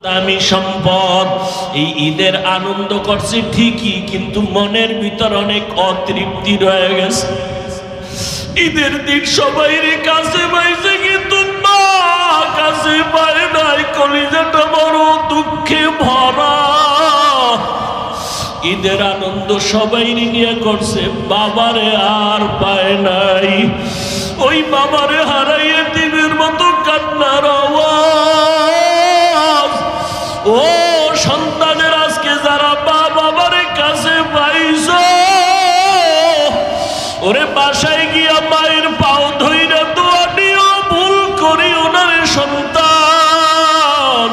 দামি সম্পদ। এই ঈদের আনন্দ করছে ঠিকই, কিন্তু মনের ভিতর অনেক অতৃপ্তি রয়ে গেছে। ঈদের দিন সবাই কাছে পাইছে, কিন্তু মা কাছে পায় নাই। কলিজাটা বড় দুঃখে ভরা। ঈদের আনন্দ সবাই নিয়ে করছে, বাবারে আর পায় নাই। ওই বাবারে হারাইয়ে দিনের মতো কান্নার আওয়াজ। ও সন্তানের আজকে যারা বাবার কাছে পাইছো, ওরে বাসায় গিয়া মায়ের পাও ধইরা দোয়া নিও, ভুল করি ওনারে সন্তান।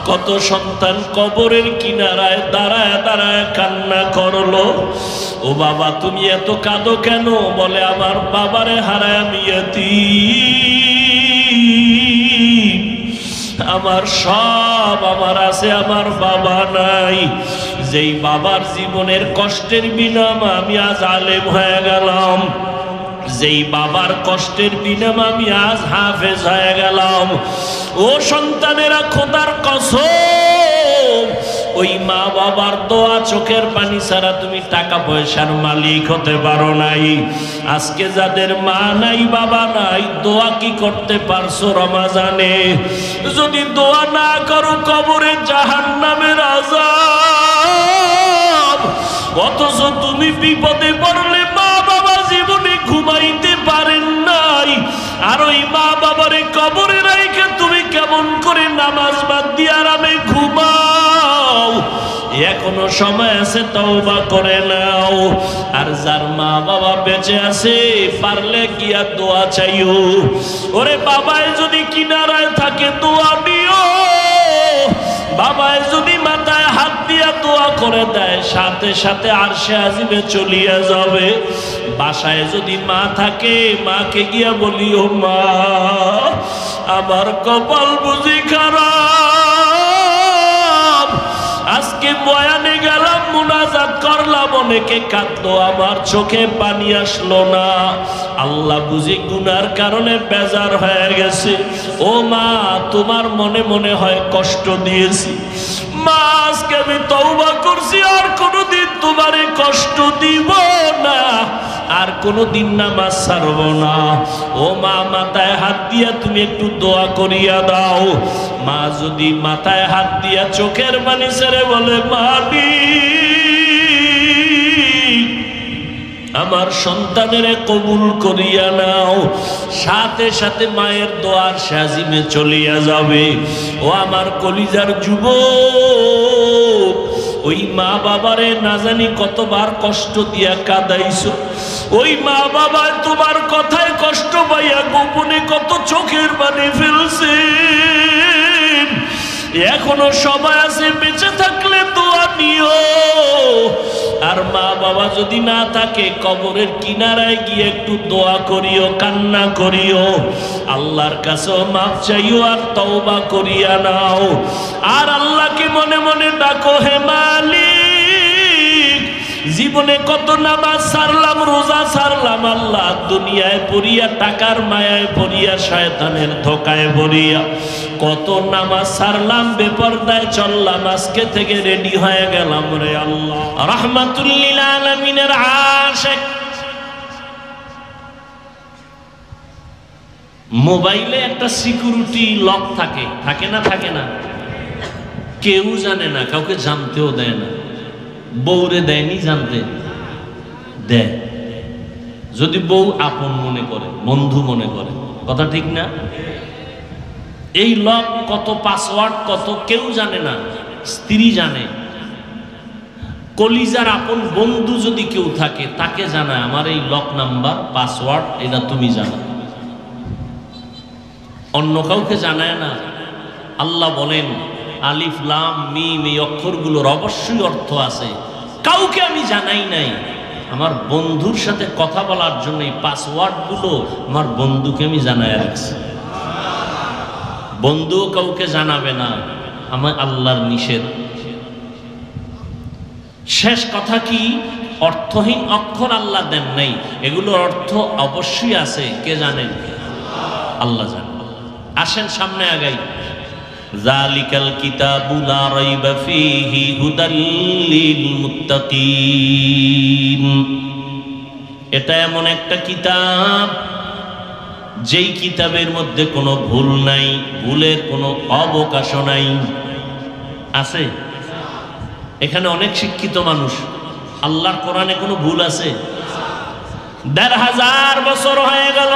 কত সন্তান কবরের কিনারায় দাঁড়ায় দাঁড়ায় কান্না করলো। ও বাবা তুমি এত কাঁদো কেন? বলে আমার বাবারে হারায় আমি এতিম, আমার সব আমার আছে, আমার বাবা নাই। যেই বাবার জীবনের কষ্টের বিনিময়ে আমি আজ আলেম হয়ে গেলাম, যেই বাবার কষ্টের বিনিময়ে আমি আজ হাফেজ হয়ে গেলাম। ও সন্তানেরা, খোদার কসম, ওই মা বাবার দোয়া চোখের পানি ছাড়া তুমি টাকা পয়সার মালিক হতে পারো নাই। আজকে যাদের মা নাই বাবা নাই, দোয়া কি করতে পারছো রমাজানে? যদি দোয়া না করো কবরে জাহান্নামের আযাব। অথচ তুমি বিপদে পড়লে মা বাবা জীবনে ঘুমাইতে পারেন নাই, আর ওই মা বাবারে কবরে রাইখে তুমি কেমন করে নামাজ বাদ দিয়ে আরামে ঘুমাও? এখনো সময় আছে, তওবা করে নাও। আর যার মা বাবা বেঁচে আছে, পারলে গিয়া দোয়া চাইও। ওরে বাবায় যদি কিনারায় থাকে দোয়া দিও। বাবায় যদি মাথায় হাত দিয়া দোয়া করে দেয়, সাথে সাথে আরশে আজিমে চলিয়া যাবে। বাসায় যদি মা থাকে, মাকে গিয়া বলিও, মা আমার কপাল বুঝি খারাপ, আজকে বয়ানে গেলাম, মুনাজাত করলাম, অনেকে কাঁদলো, আমার চোখে পানি আসলো না। আল্লাহ বুঝি গুনার কারণে বেজার হয়ে গেছে। ও মা, তোমার মনে মনে হয় কষ্ট দিয়েছি। মা, আজকে আমি তওবা করছি, আর কোনোদিন তোমারে কষ্ট দিব না, আর কোনোদিন নামাজ ছাড়ব না। ও মা, মাথায় হাত দিয়া তুমি একটু দোয়া করিয়া দাও। মা যদি মাথায় হাত দিয়া চোখের পানি ছেড়ে বলে, মালিক আমার সন্তানের কবুল করিয়া নাও, সাথে সাথে মায়ের দোয়ার সাজিমে চলিয়া যাবে। ও আমার কলিজার যুবক, ওই মা বাবারে না জানি কতবার কষ্ট দিয়া কাঁদাইছো। ওই মা বাবা তোমার কথায় কষ্ট পাইয়া গোপনে কত চোখের পানি ফেলছে। এখনো সময় আছে, বেঁচে থাকলে দোয়া নিও। আর মা বাবা যদি না থাকে, কবরের কিনারায় গিয়ে একটু দোয়া করিও, কান্না করিও, আল্লাহর কাছেও মাফ চাইও, আর তওবা করিয়া নাও। আর আল্লাহকে মনে মনে ডাকো, হে মালিক, জীবনে কত নামাজ ছাড়লাম, রোজা ছাড়লাম, আল্লাহ দুনিয়ায় পড়িয়া, টাকার মায়ায় পড়িয়া, শয়তানের ধোকায় পড়িয়া কত নামাজ ছাড়লাম, বেপরদায় চললাম, আজকে থেকে রেডি হয়ে গেলাম রে আল্লাহ। রাহমাতুল লিল আলামিনের আশিক। মোবাইলে একটা সিকিউরিটি লক থাকে, থাকে না? থাকে না? কেউ জানে না, কাউকে জানতেও দেয় না। বউরে দেয়নি জানতে, দেয় যদি বউ আপন মনে করে, বন্ধু মনে করে। কথা ঠিক না? এই লক কত, পাসওয়ার্ড কত, কেউ জানে না, স্ত্রী জানে। কলিজার আপন বন্ধু যদি কেউ থাকে, তাকে জানায়, আমার এই লক নাম্বার, পাসওয়ার্ড এটা তুমি জানো। অন্য কাউকে জানায় না। আল্লাহ বলেন, আলিফ লাম মিম, এই অক্ষরগুলোর অবশ্যই অর্থ আছে, কাউকে আমি জানাই নাই। আমার বন্ধুর সাথে কথা বলার জন্য এই পাসওয়ার্ডগুলো আমার বন্ধুকে আমি জানায় রাখছি। বন্ধুও কাউকে জানাবে না, আমার আল্লাহর নিষেধ। শেষ কথা কি, অর্থহীন অক্ষর আল্লাহ দেন নাই, এগুলোর অর্থ অবশ্যই আছে। কে জানেন? আল্লাহ জানেন। আসেন সামনে আগাই। যালিকাল কিতাবু লা রাইবা ফীহি হুদাল লিল মুত্তাকিন। এটা এমন একটা কিতাব যেই কিতাবের মধ্যে কোনো ভুল নাই, ভুলের কোনো অবকাশও নাই। আছে? এখানে অনেক শিক্ষিত মানুষ, আল্লাহর কোরআনে কোনো ভুল আছে? ১৫০০ বছর হয়ে গেল,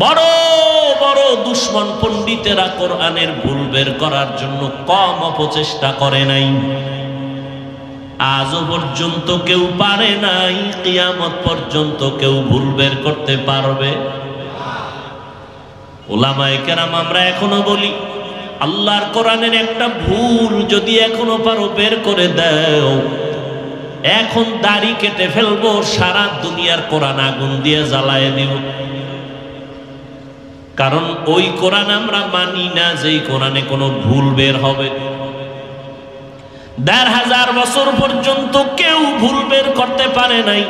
বড় বড় দুশ্মন পণ্ডিতেরা কোরআনের ভুল বের করার জন্য কম অপচেষ্টা করে নাই। আজও পর্যন্ত কেউ পারে নাই, কিয়ামত পর্যন্ত কেউ ভুল বের করতে পারবে? উলামায়ে কেরাম আমরা এখনো বলি, আল্লাহর কোরআনের একটা ভুল যদি এখনো পারো বের করে দাও, এখন দাড়ি কেটে ফেলবো, সারা দুনিয়ার কোরআন আগুন দিয়ে জ্বালায় দিব। কারণ ওই কোরআন আমরা মানি না যেই কোরআনে কোনো ভুল বের হবে। ১৫০০ বছর পর্যন্ত কেউ ভুল বের করতে পারে নাই,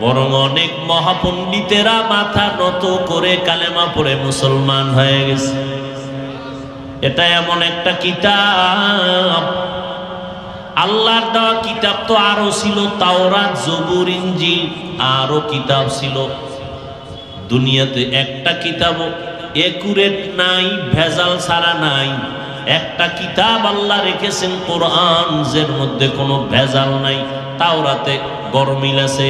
বরং অনেক মহাপণ্ডিতেরা মাথা নত করে কালেমা পড়ে মুসলমান হয়ে গেছে। এটা এমন একটা কিতাব, আল্লাহর দেওয়া কিতাব তো আরো ছিল, তাওরাত, জবুর, ইনজিল, আরো কিতাব ছিল। দুনিয়াতে একটা কিতাবও একুরেট নাই, ভেজাল ছাড়া নাই। একটা কিতাব আল্লাহ রেখেছেন কোরআন, যার মধ্যে কোনো ভেজাল নাই। তাওরাতে গরমিল আছে,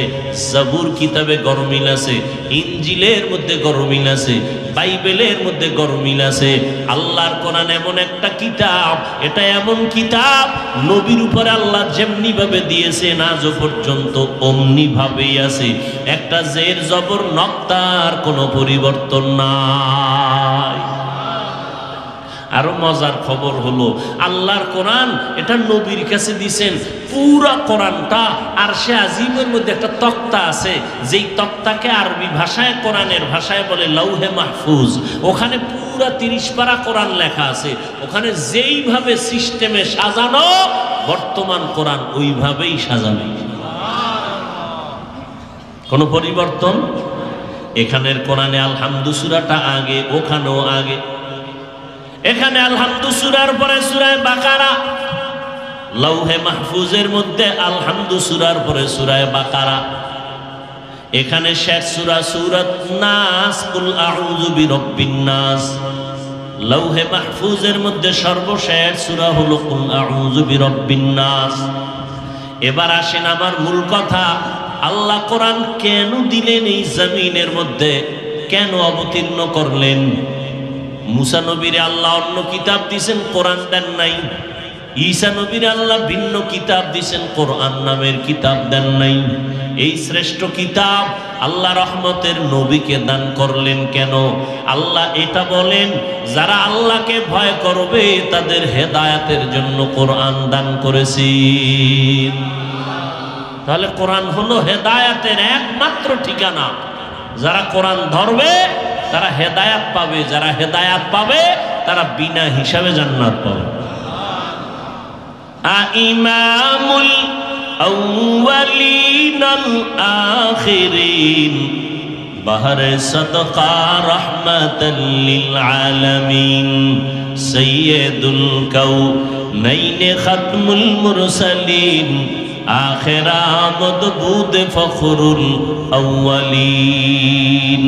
জবুর কিতাবে গরমিল আছে, ইনজিলের মধ্যে গরমিল আছে, বাইবেলের মধ্যে গরমিল আছে। আল্লাহর কোরআন এমন একটা কিতাব, এটা এমন কিতাব নবীর উপরে আল্লাহ যেমনি ভাবে দিয়েছেন আজও পর্যন্ত অমনি ভাবেই আছে। একটা জের জবর নক্তার কোনো পরিবর্তন নাই। আরো মজার খবর হলো, আল্লাহর কোরআন এটা নবীর কাছে দিয়েছেন পুরা কোরআনটা। আর সে আজিমের মধ্যে একটা তক্তা আছে, যেই তক্তাকে আরবি ভাষায়, কোরআনের ভাষায় বলে লাউহে মাহফুজ। ওখানে পুরা ৩০ পারা কোরআন লেখা আছে। ওখানে যেইভাবে সিস্টেমে সাজানো, বর্তমান কোরআন ওইভাবেই সাজানো, কোনো পরিবর্তন। এখানের কোরআনে আলহামদু সূরাটা আগে, ওখানেও আগে। এখানে আলহামদু সূরার পরে সূরায়ে বাকারা, লাউহে মাহফুজের মধ্যে আলহামদু সূরার পরে সূরায়ে বাকারা। এখানে শেষ সূরা সূরাত নাস, কুল আউযু বিরাব্বিন নাস। লাউহে মাহফুজের মধ্যে সর্বশেষ সূরা হলো কুল আউযু বিরাব্বিন নাস। এবার আসেন আমার মূল কথা, আল্লাহ কোরআন কেন দিলেন এই জমিনের মধ্যে, কেন অবতীর্ণ করলেন? মুসা নবীরে আল্লাহ অন্য কিতাব দিয়েছেন, কোরআন দেন নাই। ঈসা নবীরে আল্লাহ ভিন্ন কিতাব দিয়েছেন, কোরআন নামের কিতাব দেন নাই। এই শ্রেষ্ঠ কিতাব আল্লাহ রহমতের নবীকে দান করলেন কেন? আল্লাহ এটা বলেন, যারা আল্লাহকে ভয় করবে তাদের হেদায়েতের জন্য কোরআন দান করেছি। তাহলে কোরআন হলো হেদায়েতের একমাত্র ঠিকানা। যারা কোরআন ধরবে তারা হেদায়াত পাবে, যারা হেদায়াত পাবে তারা বিনা হিসাবে জান্নাত পাবে। ইমামুল আউয়ালিন আল আখিরিন, বাহরে সাদকা রাহমাতাল লিল আলামিন, সাইয়্যিদুল কাউনাইন খাতমুল মুরসালিন, আখিরা মদবুদ ফখরুল আউয়ালিন।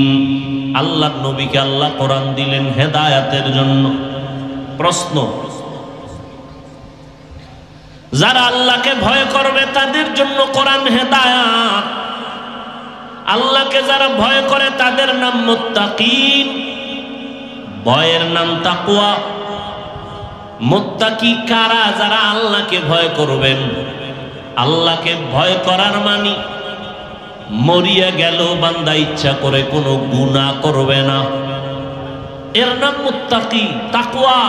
আল্লাহর নবীকে আল্লাহ কোরআন দিলেন হেদায়েতের জন্য। প্রশ্ন, যারা আল্লাহকে ভয় করবে তাদের জন্য কোরআন হেদায়েত। আল্লাহকে যারা ভয় করে তাদের নাম মুত্তাকিন, ভয়ের নাম তাকওয়া। মুত্তাকি কারা? যারা আল্লাহকে ভয় করবেন। আল্লাহকে ভয় করার মানে মরিয়া গেল বান্দা ইচ্ছা করে কোনো গুনাহ করবে না, এর নাম মুত্তাকি। তাকওয়া,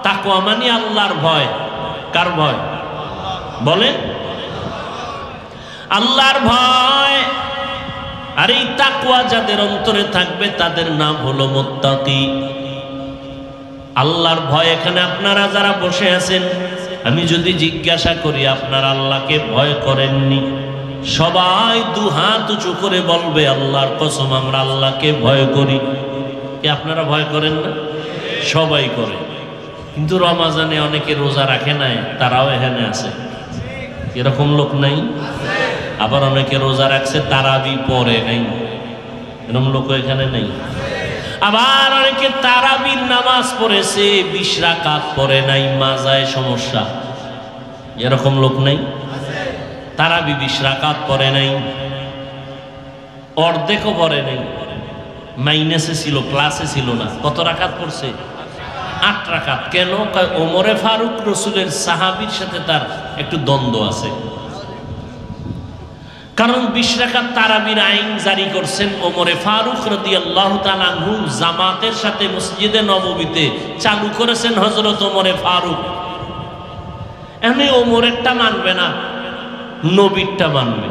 তাকওয়া মানে আল্লাহর ভয়। কার ভয় বলেন? আল্লাহর ভয়। আর এই তাকওয়া যাদের অন্তরে থাকবে তাদের নাম হলো মুত্তাকি। আল্লাহর ভয় এখানে আপনারা যারা বসে আছেন, আমি যদি জিজ্ঞাসা করি আপনারা আল্লাহকে ভয় করেননি, সবাই দুহাত উঁচু করে বলবে আল্লাহর কসম আমরা আল্লাহকে ভয় করি। কি আপনারা ভয় করেন না? সবাই করে, কিন্তু রমাজানে অনেকে রোজা রাখে নাই, তারাও এখানে আছে। এরকম লোক নাই? আবার অনেকে রোজা রাখছে তারাবি পড়ে নাই, এরকম লোক এখানে নেই। আবার অনেকে তারাবির নামাজ পড়েছে 20 রাকাত পড়ে নাই, মাজায় সমস্যা, এরকম লোক নাই? তারাবি 20 রাকাত পড়ে নাই, অর্ধেকও পড়ে নাই, মাইনাসে ছিল, প্লাসে ছিল না। কত রাকাত পড়ছে? 8 রাকাত। কেন? ওমরে ফারুক রসুলের সাহাবীর সাথে তার একটু দ্বন্দ্ব আছে, কারণ 20 রাকাত তারাবির আইন জারি করছেন ওমরে ফারুক রাদিয়াল্লাহু তাআলা আনহু, জামাতের সাথে মসজিদে নববীতে চালু করেছেন হযরত ওমরে ফারুক। এমনি ওমরেরটা মানবে না, নবীরটা মানবে।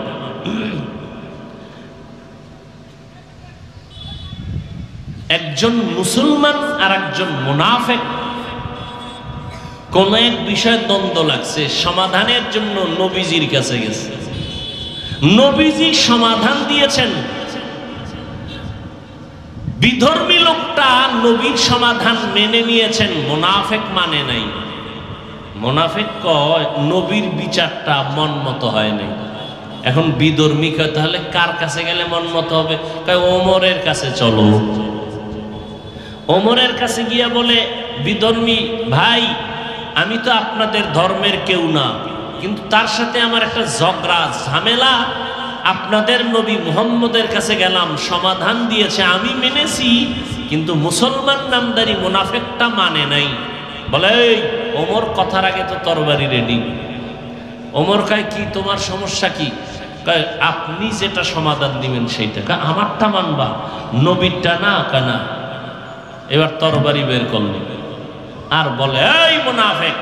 একজন মুসলমান আর একজন মুনাফিক কোন এক বিষয়ে দ্বন্দ্ব লাগছে, সমাধানের জন্য নবীজির কাছে গেছে। নবীজি সমাধান দিয়েছেন। বিধর্মী লোকটা নবীর সমাধান মেনে নিয়েছেন, মুনাফিক মানে নাই। মুনাফিক কয় নবীর বিচারটা মন মতো হয় নাই। এখন বিধর্মী কয় তাহলে কার কাছে গেলে মন মতো হবে? কয় ওমরের কাছে চলো। ওমরের কাছে গিয়া বলে বিধর্মী ভাই, আমি তো আপনাদের ধর্মের কেউ না, কিন্তু তার সাথে আমার একটা ঝগড়া ঝামেলা, আপনাদের নবী মুহাম্মদের কাছে গেলাম, সমাধান দিয়েছে, আমি মেনেছি, কিন্তু মুসলমান নামদারি মুনাফিকটা মানে নাই। বলে এই ওমর কথার আগে তো তরবারি রেডি। ওমর কয় কি তোমার সমস্যা কি? কয় আপনি যেটা সমাধান দিবেন সেইটা। কয় আমারটা মানবা, নবীরটা না? কেনা এবার তরবারি বের করল আর বলে এই মুনাফিক,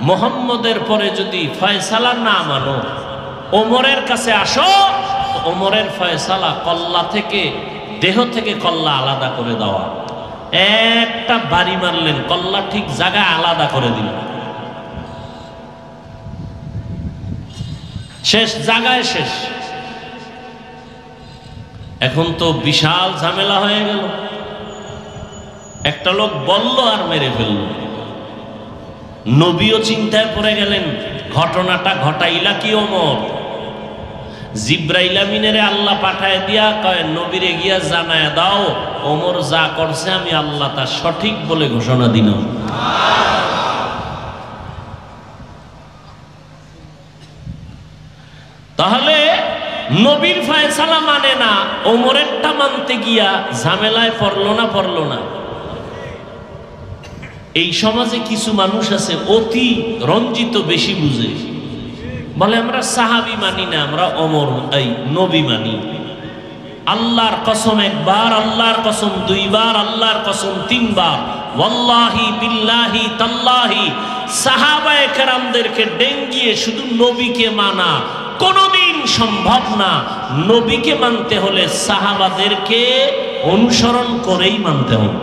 মুহাম্মদের পরে যদি ফয়সালা না মানো, ওমরের কাছে আসো, ওমরের ফয়সালা কল্লা থেকে, দেহ থেকে কল্লা আলাদা করে দেওয়া। একটা বাড়ি মারলেন, কল্লা ঠিক জায়গায় আলাদা করে দিল, শেষ জায়গায় শেষ। এখন তো বিশাল ঝামেলা হয়ে গেল। একটা লোক বলল আর মেরে ফেলল। নবীও চিন্তায় পড়ে গেলেন, ঘটনাটা ঘটাইলা কি ওমর? জিব্রাইল আমিনেরে আল্লাহ পাঠায় দিয়া কয় নবীরে গিয়া জানায় দাও, ওমর যা করছে আমি আল্লাহ তা সঠিক বলে ঘোষণা দিলাম। তাহলে নবীর ফয়সালা মানে না, ওমরেরটা মানতে গিয়া ঝামেলায় পড়লো না? পড়লো না? এই সমাজে কিছু মানুষ আছে অতি রঞ্জিত, বেশি বুঝে, বলে আমরা সাহাবী মানি না, আমরা ওমর এই নবী মানি। আল্লাহর কসম একবার, আল্লাহর কসম দুইবার, আল্লাহর কসম তিনবার, ওয়াল্লাহি বিল্লাহি তাল্লাহি, সাহাবায়ে কেরামদেরকে ডেঙ্গিয়ে শুধু নবীকে মানা কোনোদিন সম্ভব না। নবীকে মানতে হলে সাহাবাদেরকে অনুসরণ করেই মানতে হবে।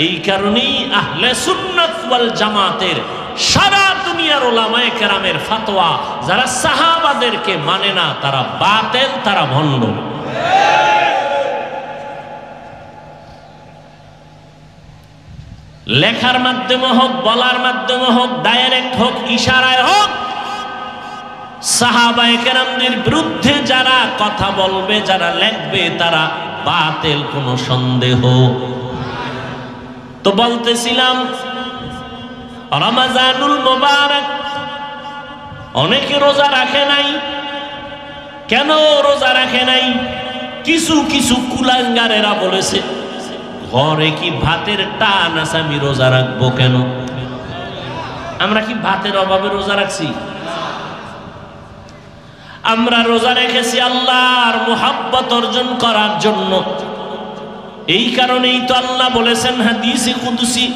এই কারণেই আহলে সুন্নাত ওয়াল জামাতের সারা দুনিয়ার উলামায়ে কেরামের ফতোয়া, যারা সাহাবাদেরকে মানে না তারা বাতিল, তারা ভণ্ড। লেখার মাধ্যমে হোক, বলার মাধ্যমে হোক, ডাইরেক্ট হোক, ইশারায় হোক, সাহাবায়ে কেরামদের বিরুদ্ধে যারা কথা বলবে, যারা লিখবে, তারা বাতিল, কোনো সন্দেহ। তো বলতেছিলাম রমজানুল মুবারক, অনেকে রোজা রাখে নাই। কেন রোজা রাখে নাই? কিছু কিছু কুলাঙ্গারেরা বলেছে ঘরে কি ভাতের টান আছে, আমি রোজা রাখবো কেন? আমরা কি ভাতের অভাবে রোজা রাখছি? আমরা রোজা রেখেছি আল্লাহর মুহাব্বত অর্জন করার জন্য। এই কারণেই তো আল্লাহ বলেছেন হাদিসে কুদসি,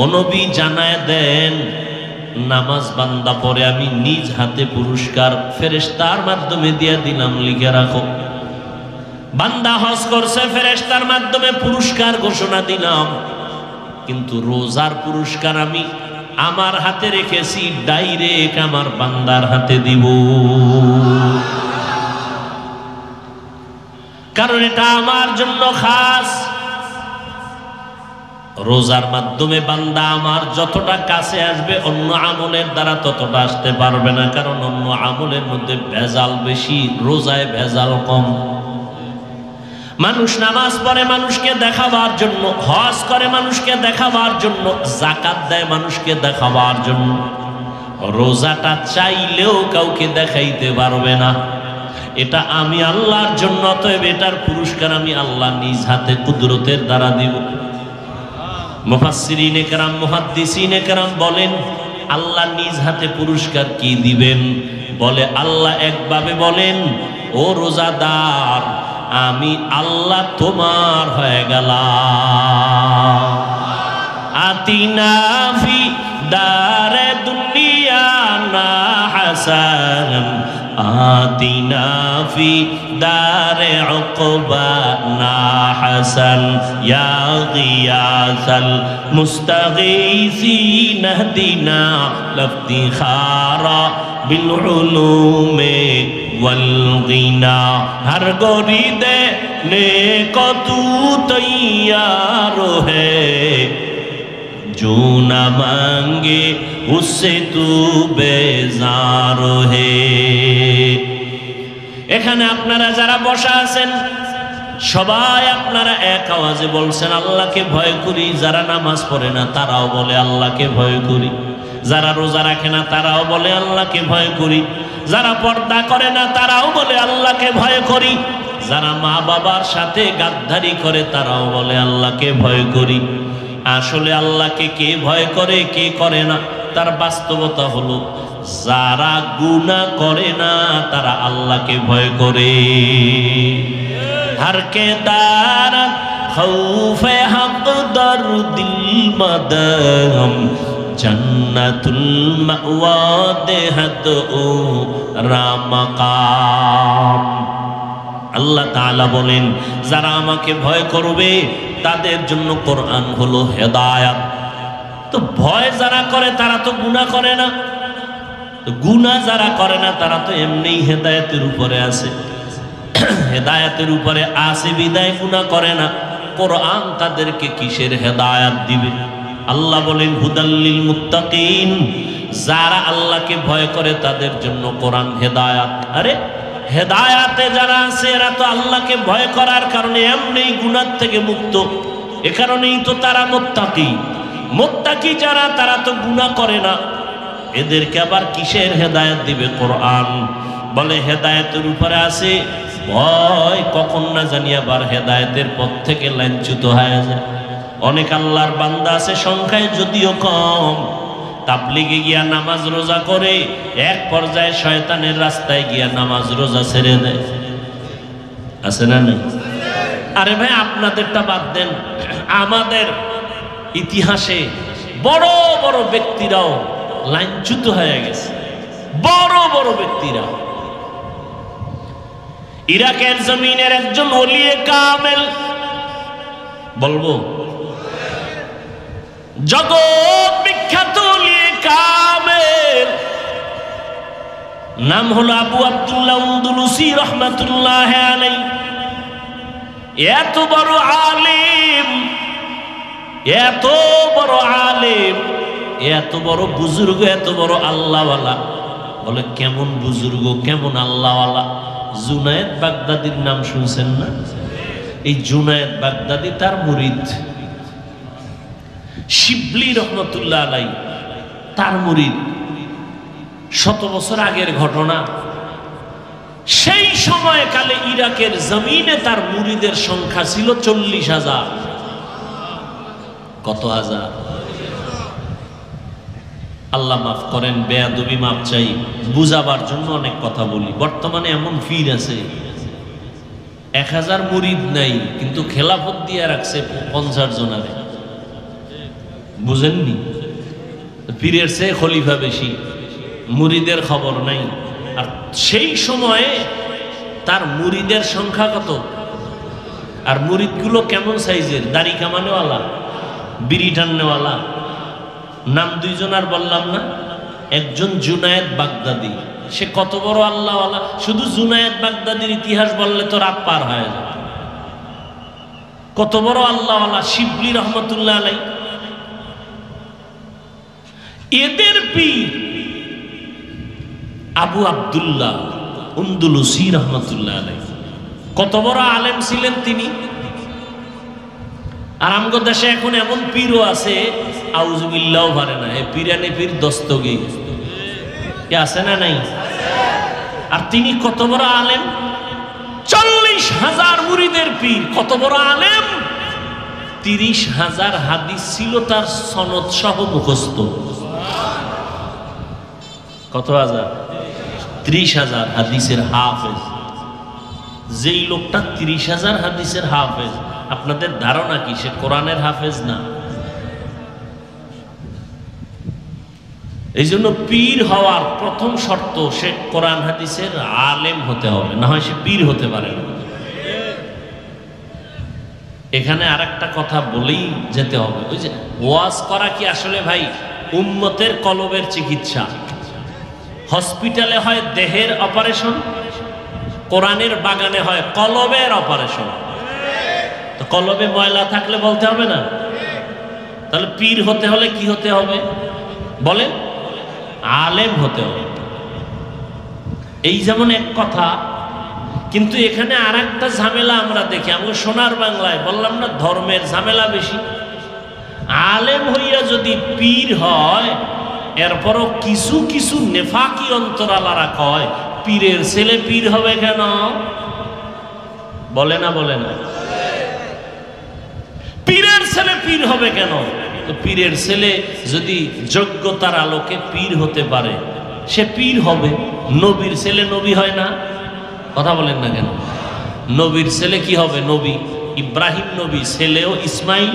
ও নবী জানায় দেন, নামাজ বান্দা পড়ে আমি নিজ হাতে পুরস্কার ফেরেশতার মাধ্যমে দিয়ে দিলাম, লিখে রাখো। বান্দা হজ করছে, ফেরেশতার মাধ্যমে পুরস্কার ঘোষণা দিলাম। কিন্তু রোজার পুরস্কার আমি আমার হাতে রেখেছি, ডাইরেক্ট আমার বান্দার হাতে দিব, কারণ এটা আমার জন্য খাস। রোজার মাধ্যমে বান্দা আমার যতটা কাছে আসবে অন্য আমলের দ্বারা ততটা আসতে পারবে না, কারণ অন্য আমলের মধ্যে ভেজাল বেশি, রোজায় ভেজাল কম। মানুষ নামাজ পড়ে মানুষকে দেখাবার জন্য, হজ করে মানুষকে দেখাবার জন্য, যাকাত দেয় মানুষকে দেখাবার জন্য। রোজাটা চাইলেও কাউকে দেখাইতে পারবে না, এটা আমি আল্লাহর জন্য, অতএব এটার পুরস্কার আমি আল্লাহ নিজ হাতে কুদরতের দ্বারা দিব। মুফাসসিরিনে কেরাম, মুহাদ্দিসিনে কেরাম বলেন আল্লাহ নিজ হাতে পুরস্কার কি দিবেন? বলে আল্লাহ একভাবে বলেন, ও রোজাদার, আমি আল্লাহ তোমার হয়ে গেলাম। আতিনা ফি দারে দুনিয়া না হাসান, আতিনা ফি দারে উকবা না হাসান, ইয়া গিয়াসাল মুস্তাগীসিন হদিনা লফতিখারা বিল উলুমে ওয়াল গিনা। হর গরিদে নেको तू तैयार है, जो न मांगे उससे तू बेजार है। এখানে আপনারা যারা বসা আছেন সবাই আপনারা এক আওয়াজে বলছেন আল্লাহকে ভয় করি। যারা নামাজ পড়ে না তারাও বলে আল্লাহকে ভয় করি, যারা রোজা রাখে না তারাও বলে আল্লাহকে ভয় করি, যারা পর্দা করে না তারাও বলে আল্লাহকে ভয় করি, যারা মা বাবার সাথে গাদ্দারি করে তারাও বলে আল্লাহকে ভয় করি। আসলে আল্লাহকে কে ভয় করে কে করে না তার বাস্তবতা হলো যারা গুনাহ করে না তারা আল্লাহকে ভয় করে। हर के दार खौफे हक दर दिल मदम जन्नतुल मअवा देहत ओ रामकाम। আল্লাহ তাআলা বলেন যারা আমাকে ভয় করবে তাদের জন্য কোরআন হলো হেদায়েত। তো ভয় যারা করে তারা তো গুনাহ করে না, গুনাহ যারা করে না তারা তো এমনিই হেদায়েতের উপরে আছে। হেদায়েতের উপরে আছে বিদায় গুনাহ করে না, কোরআন তাদেরকে কিসের হেদায়েত দিবে? আল্লাহ বলেন হুদাল্লিল মুত্তাকিন, যারা আল্লাহকে ভয় করে তাদের জন্য কোরআন হেদায়েত। আরে হেদায়েতে যারা আছে এরা তো আল্লাহকে ভয় করার কারণে এমনিই গুনাহ থেকে মুক্ত, এ কারণেই তো তারা মুত্তাকি। মুত্তাকি যারা তারা তো গুনাহ করে না, এদেরকে আবার কিসের হেদায়েত দিবে? কোরআন। বলে হেদায়েতের উপরে আছে ভয়, কখন না জানি আবার হেদায়েতের পথ থেকে লাঞ্ছিত হয়ে যায়। অনেক আল্লাহর বান্দা আছে সংখ্যায় যদিও কম, তাবলিগে গিয়া নামাজ রোজা করে এক পর্যায়ে শয়তানের রাস্তায় গিয়া নামাজ রোজা ছেড়ে দেয়। আছে না নেই? আরে ভাই আপনাদেরটা বাদ দেন, আমাদের ইতিহাসে বড় বড় ব্যক্তিরাও লাঞ্ছিত হয়ে গেছে, বড় বড় ব্যক্তিরা। ইরাকের জমিনের একজন ওলিয়ে কামেল, বলবো জগৎ বিখ্যাত ওলিয়ে কামেল, নাম হলো আবু আব্দুল্লাহ আন্দলুসি রহমাতুল্লাহ আলাইহি। এত বড় আলেম, এত বড় আলেম, এত বড় বুজুর্গ, এত বড় আল্লাহওয়ালা। বলে কেমন বুজুর্গ কেমন আল্লাহওয়ালা? জুনায়েদ বাগদাদির নাম শুনছেন না? এই জুনায়েদ বাগদাদি তার মুরিদ শিবলি রহমতুল্লাহ আলাইহি তার মুরিদ। 100 বছর আগের ঘটনা। সেই সময়কালে ইরাকের জমিনে তার মুরিদের সংখ্যা ছিল 40,000। কত হাজার? আল্লাহ মাফ করেন, বেয়াদবি মাপ চাই, বুঝাবার জন্য অনেক কথা বলি। বর্তমানে এমন ফির আছে 1000 মুরিদ নাই, কিন্তু খেলাফত দিয়ে রাখছে 50 জনারে। বুঝেননি? পীরের চেয়ে খলিফা বেশি, মুরিদের খবর নাই। আর সেই সময়ে তার মুরিদের সংখ্যা কত? আর মুরিদগুলো কেমন সাইজের? দাড়ি কামানেওয়ালা, বিড়ি টাননেওয়ালা। নাম 2 জনার বললাম না? একজন জুনায়েদ বাগদাদি, সে কত বড় আল্লাহওয়ালা! শুধু জুনায়েদ বাগদাদির ইতিহাস বললে তো রাত পার হয়ে যায়। কত বড় আল্লাহওয়ালা! শিবলি রহমতুল্লাহ আলাইহি এদের পীর আবু আব্দুল্লাহ উন্দুলুসি রহমতুল্লাহ আলাইহি। কত বড় আলেম ছিলেন তিনি। আর আমগো দেশে এখন এমন পীরও আছে আউযুবিল্লাহ পারে না, এ পীরানে পীর দস্তগীর কি আছে না নাই? আর তিনি কত বড় আলেম, 40,000 মুরিদের পীর। কত বড় আলেম, 30,000 হাদিস ছিল তার সনদ সহ মুখস্থ। কত হাজার? 30,000 হাদিসের হাফেজ। যেই লোকটা 30,000 হাদিসের হাফেজ, আপনাদের ধারণা কি সে কোরআনের হাফেজ না? এই জন্য পীর হওয়ার প্রথম শর্ত সে কোরআন হাদিসের আলেম হতে হবে, না হয় সে পীর হতে পারে না। এখানে আরেকটা কথা বলেই যেতে হবে, ওই যে ওয়াজ করা কি আসলে ভাই উম্মতের কলবের চিকিৎসা? হসপিটালে হয় দেহের অপারেশন, কোরআনের বাগানে হয় কলবের অপারেশন। তো কলবে ময়লা থাকলে বলতে হবে না? তাহলে পীর হতে হলে কি হতে হবে বলেন? আলেম হতে হবে। এই যেমন এক কথা, কিন্তু এখানে আর একটা ঝামেলা আমরা দেখি। আমি সোনার বাংলায় বললাম না, ধর্মের ঝামেলা বেশি। আলেম হইয়া যদি পীর হয়, এরপরও কিছু কিছু নেফাকি অন্তরালারা কয় পীরের ছেলে পীর হবে কেন? বলে না বলে না? পীরের ছেলে পীর হবে কেন? তো পীরের ছেলে যদি যোগ্যতার আলোকে পীর হতে পারে, সে পীর হবে। নবীর ছেলে নবী হয় না? কথা বলেন না কেন? নবীর ছেলে কি হবে? নবী। ইব্রাহিম নবী, ছেলেও ইসমাইল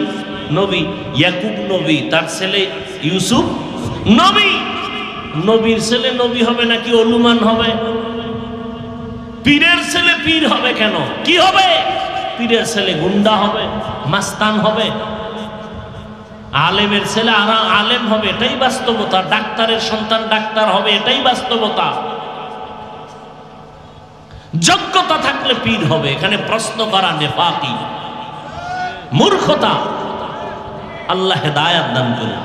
নবী। ইয়াকুব নবী, তার ছেলে ইউসুফ নবী। নবীর ছেলে নবী হবে নাকি অলুমান হবে? পীরের ছেলে পীর হবে কেন? কি হবে? পীরের ছেলে গুন্ডা হবে, মাস্তান হবে। আলেমের ছেলে আলেম হবে, এটাই বাস্তবতা। ডাক্তারের সন্তান ডাক্তার হবে, এটাই বাস্তবতা। যোগ্যতা থাকলে পীর হবে। এখানে প্রশ্ন করা নেফাকি, মূর্খতা। আল্লাহ হেদায়াত দান করুন।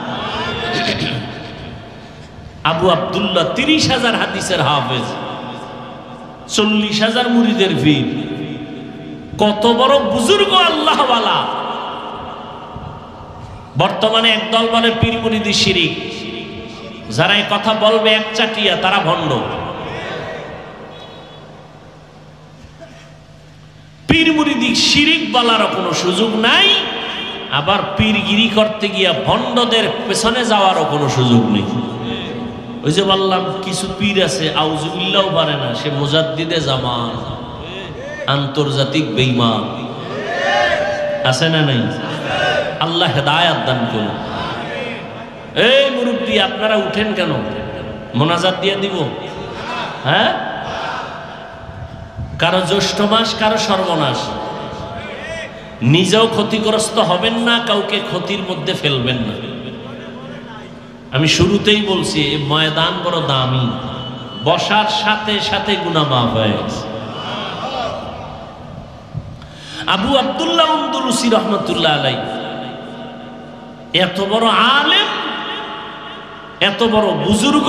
আবু আব্দুল্লাহ 30,000 হাদিসের হাফেজ, 40,000 মুরিদের পীর। কত বড় বুজুর্গ আল্লাহওয়ালা। বর্তমানে একদল বলে পীর মুরিদি শিরিক। যারা এই কথা বলবে একচাটিয়া, তারা ভণ্ড। পীর মুরিদি শিরিক বলার কোনো সুযোগ নাই, আবার পীরগিরি করতে গিয়া ভণ্ডদের পেছনে যাওয়ারও কোনো সুযোগ নেই। ওই যে বললাম, কিছু পীর আছে আউযুবিল্লাহ পারে না, সে মুজাদ্দিদে জামান, আন্তর্জাতিক বেঈমান। আছে না নাই? আল্লাহ হেদায়াত দান করুন। এই মুরব্বী, আপনারা উঠেন কেন? মোনাজাত দিয়ে দিব? হ্যাঁ, কারো জ্যৈষ্ঠ মাস, কারো সর্বনাশ। নিজেও ক্ষতিগ্রস্ত হবেন না, কাউকে ক্ষতির মধ্যে ফেলবেন না। আমি শুরুতেই বলছি, এই ময়দান বড় দামি, বসার সাথে সাথে গুনাহ মাফ হয়ে গেছে। আবু আব্দুল্লাহ উন্দুলুসি রহমতুল্লাহ আলাইহি এত বড় আলেম, এত বড় বুজুর্গ,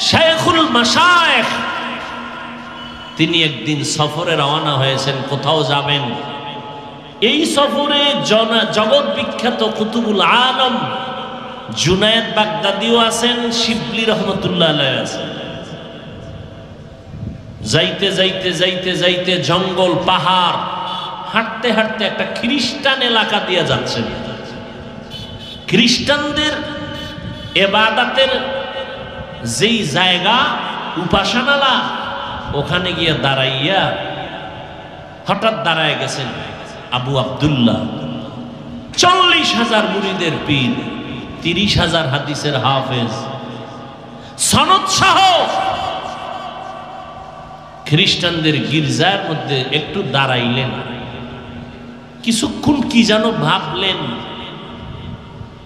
শাইখুল মাশায়েখ। তিনি একদিন সফরে রওনা হয়েছেন, কোথাও যাবেন। এই সফরে জগৎ বিখ্যাত কুতুবুল আলম জুনায়েদ বাগদাদিও আছেন, শিবলি রহমতুল্লাহ আলাইহি আছেন। যাইতে যাইতে যাইতে যাইতে জঙ্গল পাহাড় হাঁটতে হাঁটতে একটা খ্রিস্টান এলাকা দিয়ে যাচ্ছেন। খ্রিস্টানদের ইবাদতের যেই জায়গা, উপাসনালা, ওখানে গিয়ে দাঁড়াইয়া হঠাৎ দাঁড়ায় গেছেন আবু আব্দুল্লাহ। 40,000 মুরিদের পীর, 30,000 হাদিসের হাফেজ, সনদ সহ। খ্রিস্টানদের গির্জার মধ্যে একটু দাঁড়াইলেন, কিছুক্ষণ কি যেন ভাবলেন।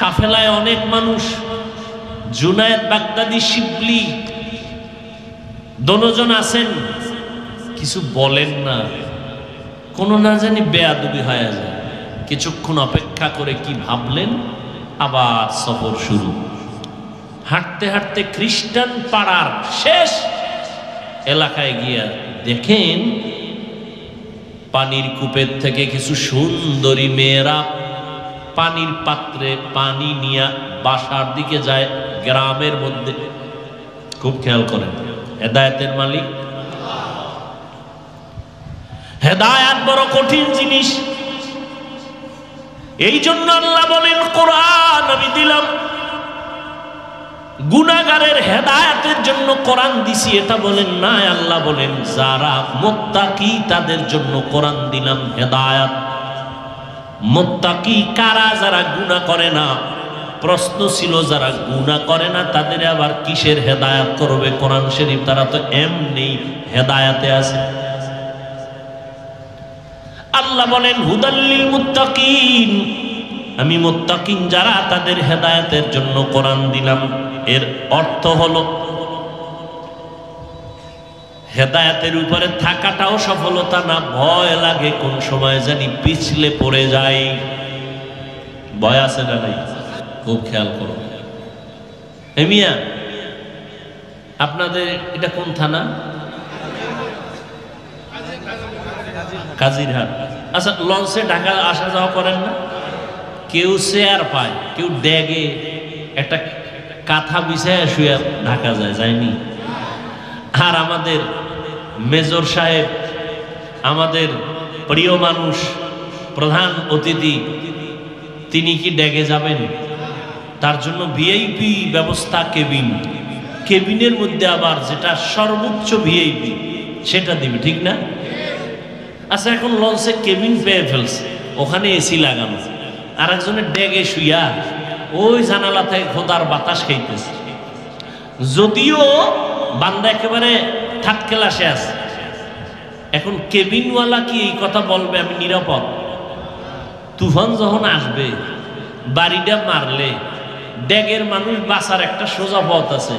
কাফেলায় অনেক মানুষ, জুনায়েদ বাগদাদি, শিবলি দোনোজন আছেন, কিছু বলেন না, কোনো না জানি বেয়াদবি হয়ে যায়। কিছুক্ষণ অপেক্ষা করে কি ভাবলেন, আবার সফর শুরু। হাঁটতে হাঁটতে খ্রিস্টান পাড়ার শেষ এলাকায় গিয়া দেখেন পানির কূপের থেকে কিছু সুন্দরী মেয়েরা পানির পাত্রে পানি নিয়ে বাসার দিকে যায় গ্রামের মধ্যে। খুব খেয়াল করেন, হেদায়েতের মালিক। হেদায়েত বড় কঠিন জিনিস। এই জন্য আল্লাহ বলেন কোরআন আমি দিলাম। গুনাহগারের হেদায়েতের জন্য কোরআন দিছি এটা বলেন না, আল্লাহ বলেন যারা মুত্তাকি তাদের জন্য কোরআন দিলাম হেদায়েত। মুত্তাকি কারা? যারা গুনাহ করে না। প্রশ্ন ছিল যারা গুনাহ করে না তাদের আবার কিসের হেদায়েত করবে কোরআন শরীফ? তারা তো এমনি হেদায়েতে আছে। আল্লাহ বলেন হুদাল্লিল মুত্তাকিন, আমি মুত্তাকিন যারা তাদের হেদায়েতের জন্য কোরআন দিলাম। এর অর্থ হলো হেদায়েতের উপরে থাকাটাও সফলতা না, ভয় লাগে কোন সময় জানি পিছলে পড়ে যায়। ভয় আছে না নাই? খুব খেয়াল করো। মিয়া আপনাদের এটা কোন থানা? কাজিরহাট। আচ্ছা, লঞ্চে ঢাকা আসা যাওয়া করেন না? কেউ চেয়ার পায়, কেউ ড্যাগে একটা কাঁথা বিছায় শুয়ে ঢাকা যায়, যায়নি? আর আমাদের মেজর সাহেব, আমাদের প্রিয় মানুষ, প্রধান অতিথি, তিনি কি ড্যাগে যাবেন? তার জন্য ভিআইপি ব্যবস্থা কেবিন। কেবিনের মধ্যে আবার যেটা সর্বোচ্চ ভিআইপি সেটা দিবে, ঠিক না? আচ্ছা, এখন লঞ্চে কেবিন পেয়ে ফেলছে, ওখানে এসি লাগানো, আর একজনের ড্যাগে শুইয়া ওই জানালা থেকে খোদার বাতাস খাইতেছে। যদিও বান্দা একেবারে থার্ড ক্লাসে আছে। এখন কেবিনওয়ালা কি এই কথা বলবে আমি নিরাপদ? তুফান যখন আসবে, বাড়িটা মারলে ড্যাগের মানুষ বাঁচার একটা সোজা পথ আছে,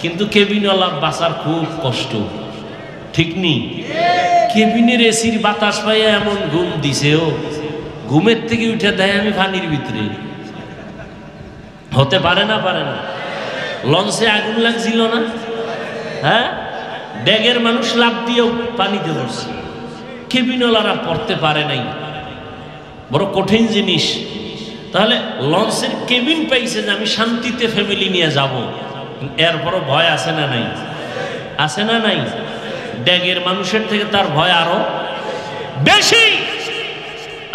কিন্তু কেবিনওয়ালার বাঁচার খুব কষ্ট, ঠিক নেই? কেবিনের এসির বাতাস পাইয়া এমন ঘুম দিছে, ও ঘুমের থেকে উঠে দেয় আমি পানির ভিতরে। হতে পারে না? পারে না? লঞ্চে আগুন লাগছিল না? হ্যাঁ, ড্যাগের মানুষ লাফ দিয়েও পানিতে পড়ছে, কেবিনওয়ালারা পড়তে পারে নাই। বড় কঠিন জিনিস। তাহলে লঞ্চের কেবিন পাইছে যে আমি শান্তিতে ফ্যামিলি নিয়ে যাব, এরপরও ভয় আছে না নাই? আছে না নাই? ড্যাগের মানুষের থেকে তার ভয় আরো বেশি।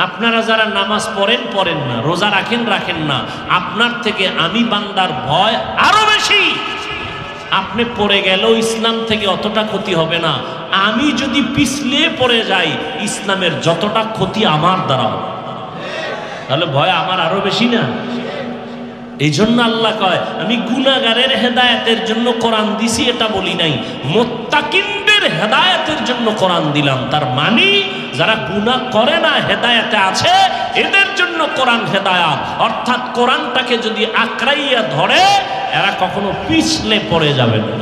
আপনারা যারা নামাজ পড়েন পড়েন না, রোজা রাখেন রাখেন না, আপনার থেকে আমি বান্দার ভয় আরো বেশি। আপনি পড়ে গেলেও ইসলাম থেকে অতটা ক্ষতি হবে না, আমি যদি পিছলে পড়ে যাই ইসলামের যতটা ক্ষতি আমার দ্বারা হবে। তাহলে ভয় আমার আরো বেশি না? এই জন্য আল্লাহ কয় আমি গুনাহগারের হেদায়েতের জন্য কোরআন দিছি, এটা বলি নাই, মুত্তাকিনদের হেদায়েতের জন্য কোরআন দিলাম। তার মানে যারা গুনাহ করে না হেদায়েতে আছে, এদের জন্য কোরআন হেদায়েত। অর্থাৎ কোরআনটাকে যদি আঁকড়াইয়া ধরে এরা কখনো পিছলে পড়ে যাবে না,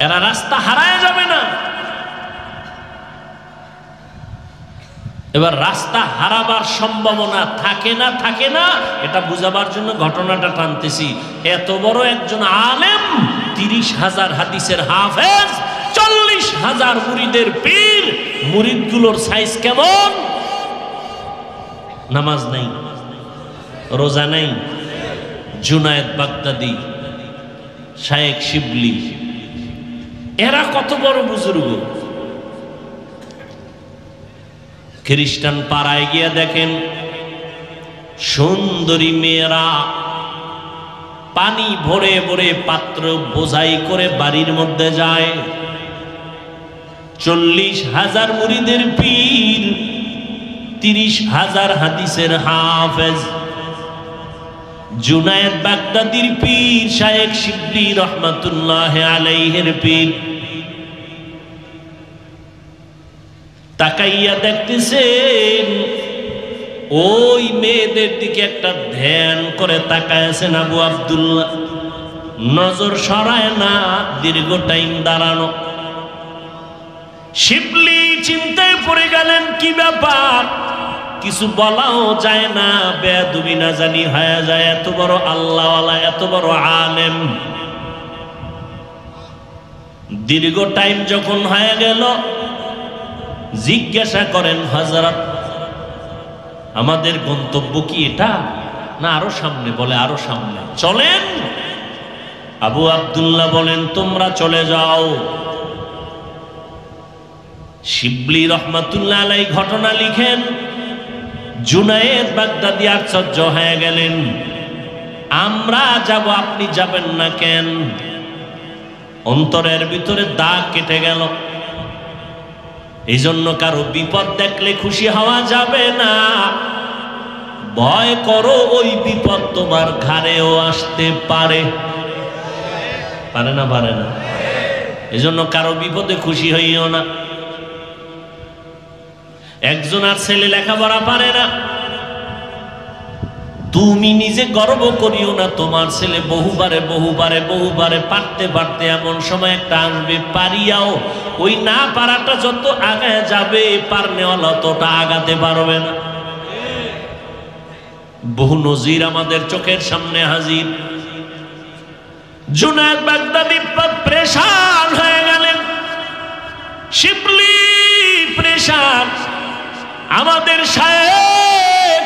এরা রাস্তা হারায় যাবে না। এবার রাস্তা হারাবার সম্ভাবনা থাকে না, থাকে না, এটা বুঝাবার জন্য ঘটনাটা টানতেছি। এত বড় একজন আলেম, 30,000 হাদিসের হাফেজ, 40,000 মুরিদের পীর, মুরিদগুলোর সাইজ কেমন? নামাজ নাই, রোজা নাই। জুনায়েদ বাগদাদি, শায়েখ শিবলি, এরা কত বড় বুজুর্গ। খ্রিস্টান পাড়ায় গিয়ে দেখেন সুন্দরী মেয়েরা পানি ভরে ভরে পাত্র বোঝাই করে বাড়ির মধ্যে যায়। 40,000 মুরিদের পীর, 30,000 হাদিসের হাফেজ, জুনায়েদ বাগদাদির পীর, শায়েখ শিবলি রহমাতুল্লাহ আলাইহির পীর। তাকাইয়া দেখতেছেন ওই মেয়েদের দিকে একটা ধ্যান করে তাকায় আছেন আবু আব্দুল্লাহ, নজর সরায় না, দীর্ঘ টাইম দাঁড়ানো। শিবলি চিন্তায় পড়ে গেলেন কি ব্যাপার, কিছু বলাও যায় না, বেয়াদবি না জানি হয়ে যায়। এত বড় আল্লাহওয়ালা, এত বড় আলেম। দীর্ঘ টাইম যখন হয়ে গেল, জিজ্ঞাসা করেন, হযরত আমাদের গন্তব্য কি এটা না আরো সামনে? বলে আরো সামনে, চলেন। আবু আব্দুল্লাহ বলেন, তোমরা চলে যাও। শিবলি রহমাতুল্লাহ আলাইহি ঘটনা লিখেন, জুনায়েদ বাগদাদি আশ্চর্য হয়ে গেলেন, আমরা যাব, আপনি যাবেন না কেন? অন্তরের ভিতরে দাগ কেটে গেল। এই জন্য কারো বিপদ দেখলে খুশি হওয়া যাবে না। ভয় করো, ওই বিপদ তোমার ঘাড়েও আসতে পারে। পারে না? পারে না? এই জন্য কারো বিপদে খুশি হইও না। একজন আর ছেলে লেখাপড়া পারে না, তুমি নিজে গর্ব করিও না। তোমার ছেলে বহুবারে বহুবারে বহুবারে পারতে পারতে এমন সময় একটা আসবে, পারিয়াও ওই না পারাটা যত আগায় যাবে, পারনেওয়ালা ততটা আগাতে পারবে না। বহু নজির আমাদের চোখের সামনে হাজির। জুনায়েদ বাগদাদি প্রেশান হয়ে গেলেন, শিবলি প্রেশান। আমাদের শায়েখ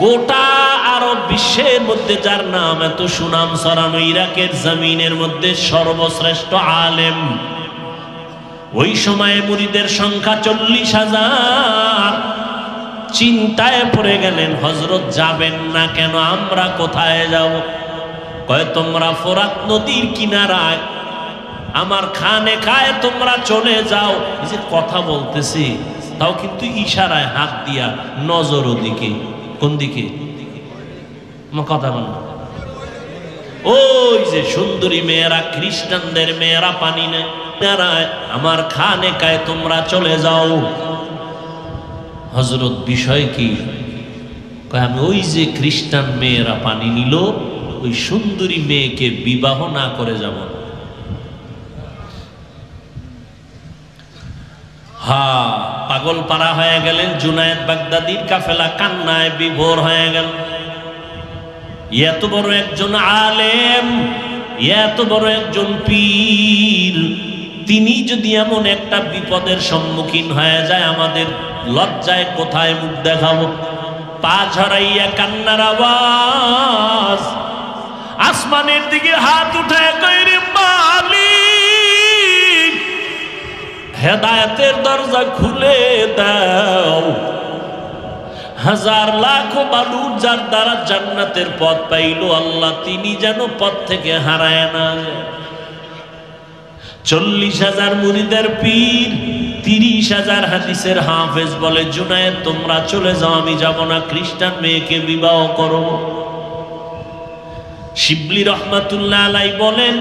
গোটা আরব বিশ্বের মধ্যে যার নাম এত সুনাম ছড়ানো, ইরাকের জমিনের মধ্যে সর্বশ্রেষ্ঠ আলেম। ওই সময়ে মুরিদের সংখ্যা 40,000। চিন্তায় পড়ে গেলেন, হযরত যাবেন না কেন? আমরা কোথায় যাব? কয়, তোমরা ফোরাত নদীর কিনারায় আমার খানে খায় তোমরা চলে যাও। এই যে কথা বলতেছি, তাও কিন্তু ইশারায় হাত দিয়া, নজর ওদিকে। কোন দিকে? আমার কথা বল। ওই যে সুন্দরী মেয়েরা, খ্রিস্টানদের মেয়েরা পানি নেয়, আমার খানে খায় তোমরা চলে যাও। হযরত বিষয় কি? আমি ওই যে খ্রিস্টান মেয়েরা পানি নিল, ওই সুন্দরী মেয়েকে বিবাহ না করে যাব। হ্যাঁ, পাগল পারা হয়ে গেলেন। জুনায়েদ বাগদাদির কাফেলা কান্নায় বিভোর হয়ে গেল। এত বড় একজন আলেম, এত বড় একজন পীর, তিনি যদি এমন একটা বিপদের সম্মুখীন হয়ে যায়, আমাদের লজ্জায় কোথায় মুখ দেখাবো? পা ঝরাইয়া কান্নার আওয়াজ, আসমানের দিকে হাত উঠায় কইরে, মালিক হেদায়েতের দরজা খুলে দাও। হাজার লাখ মানুষ যার দ্বারা জান্নাতের পথ পাইল, আল্লাহ তিনি যেন পথ থেকে হারায় না যায়। 40,000 মুরিদের পীর, 30,000 হাদিসের হাফেজ বলে, জুনায়েদ তোমরা চলে যাও, আমি যাব না, খ্রিস্টান মেয়েকে বিবাহ করব। শিবলি রহমাতুল্লাহ আলাইহি বলেন,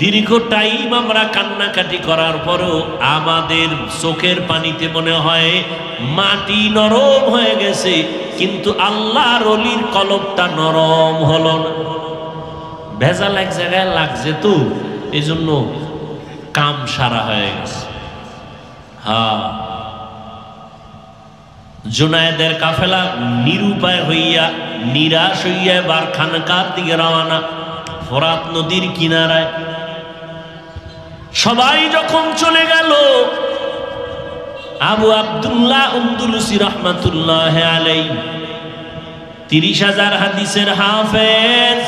দীর্ঘ টাইম আমরা কান্নাকাটি করার পরেও আমাদের চোখের পানিতে মনে হয় মাটি নরম হয়ে গেছে, কিন্তু আল্লাহর ওলির কলবটা নরম হলো না। ভেজাল এক জায়গায় লাগছে তো, এই জন্য কাম সারা হয়ে গেছে। হ্যাঁ, জুনায়েদের কাফেলা নিরুপায় হইয়া, নিরাশ হইয়া এবার খানকার দিকে রওনা। ফোরাত নদীর কিনারায় সবাই যখন চলে গেল, আবু আব্দুল্লাহ আন্দলুসি রহমাতুল্লাহ আলাইহি 30,000 হাদিসের হাফেজ,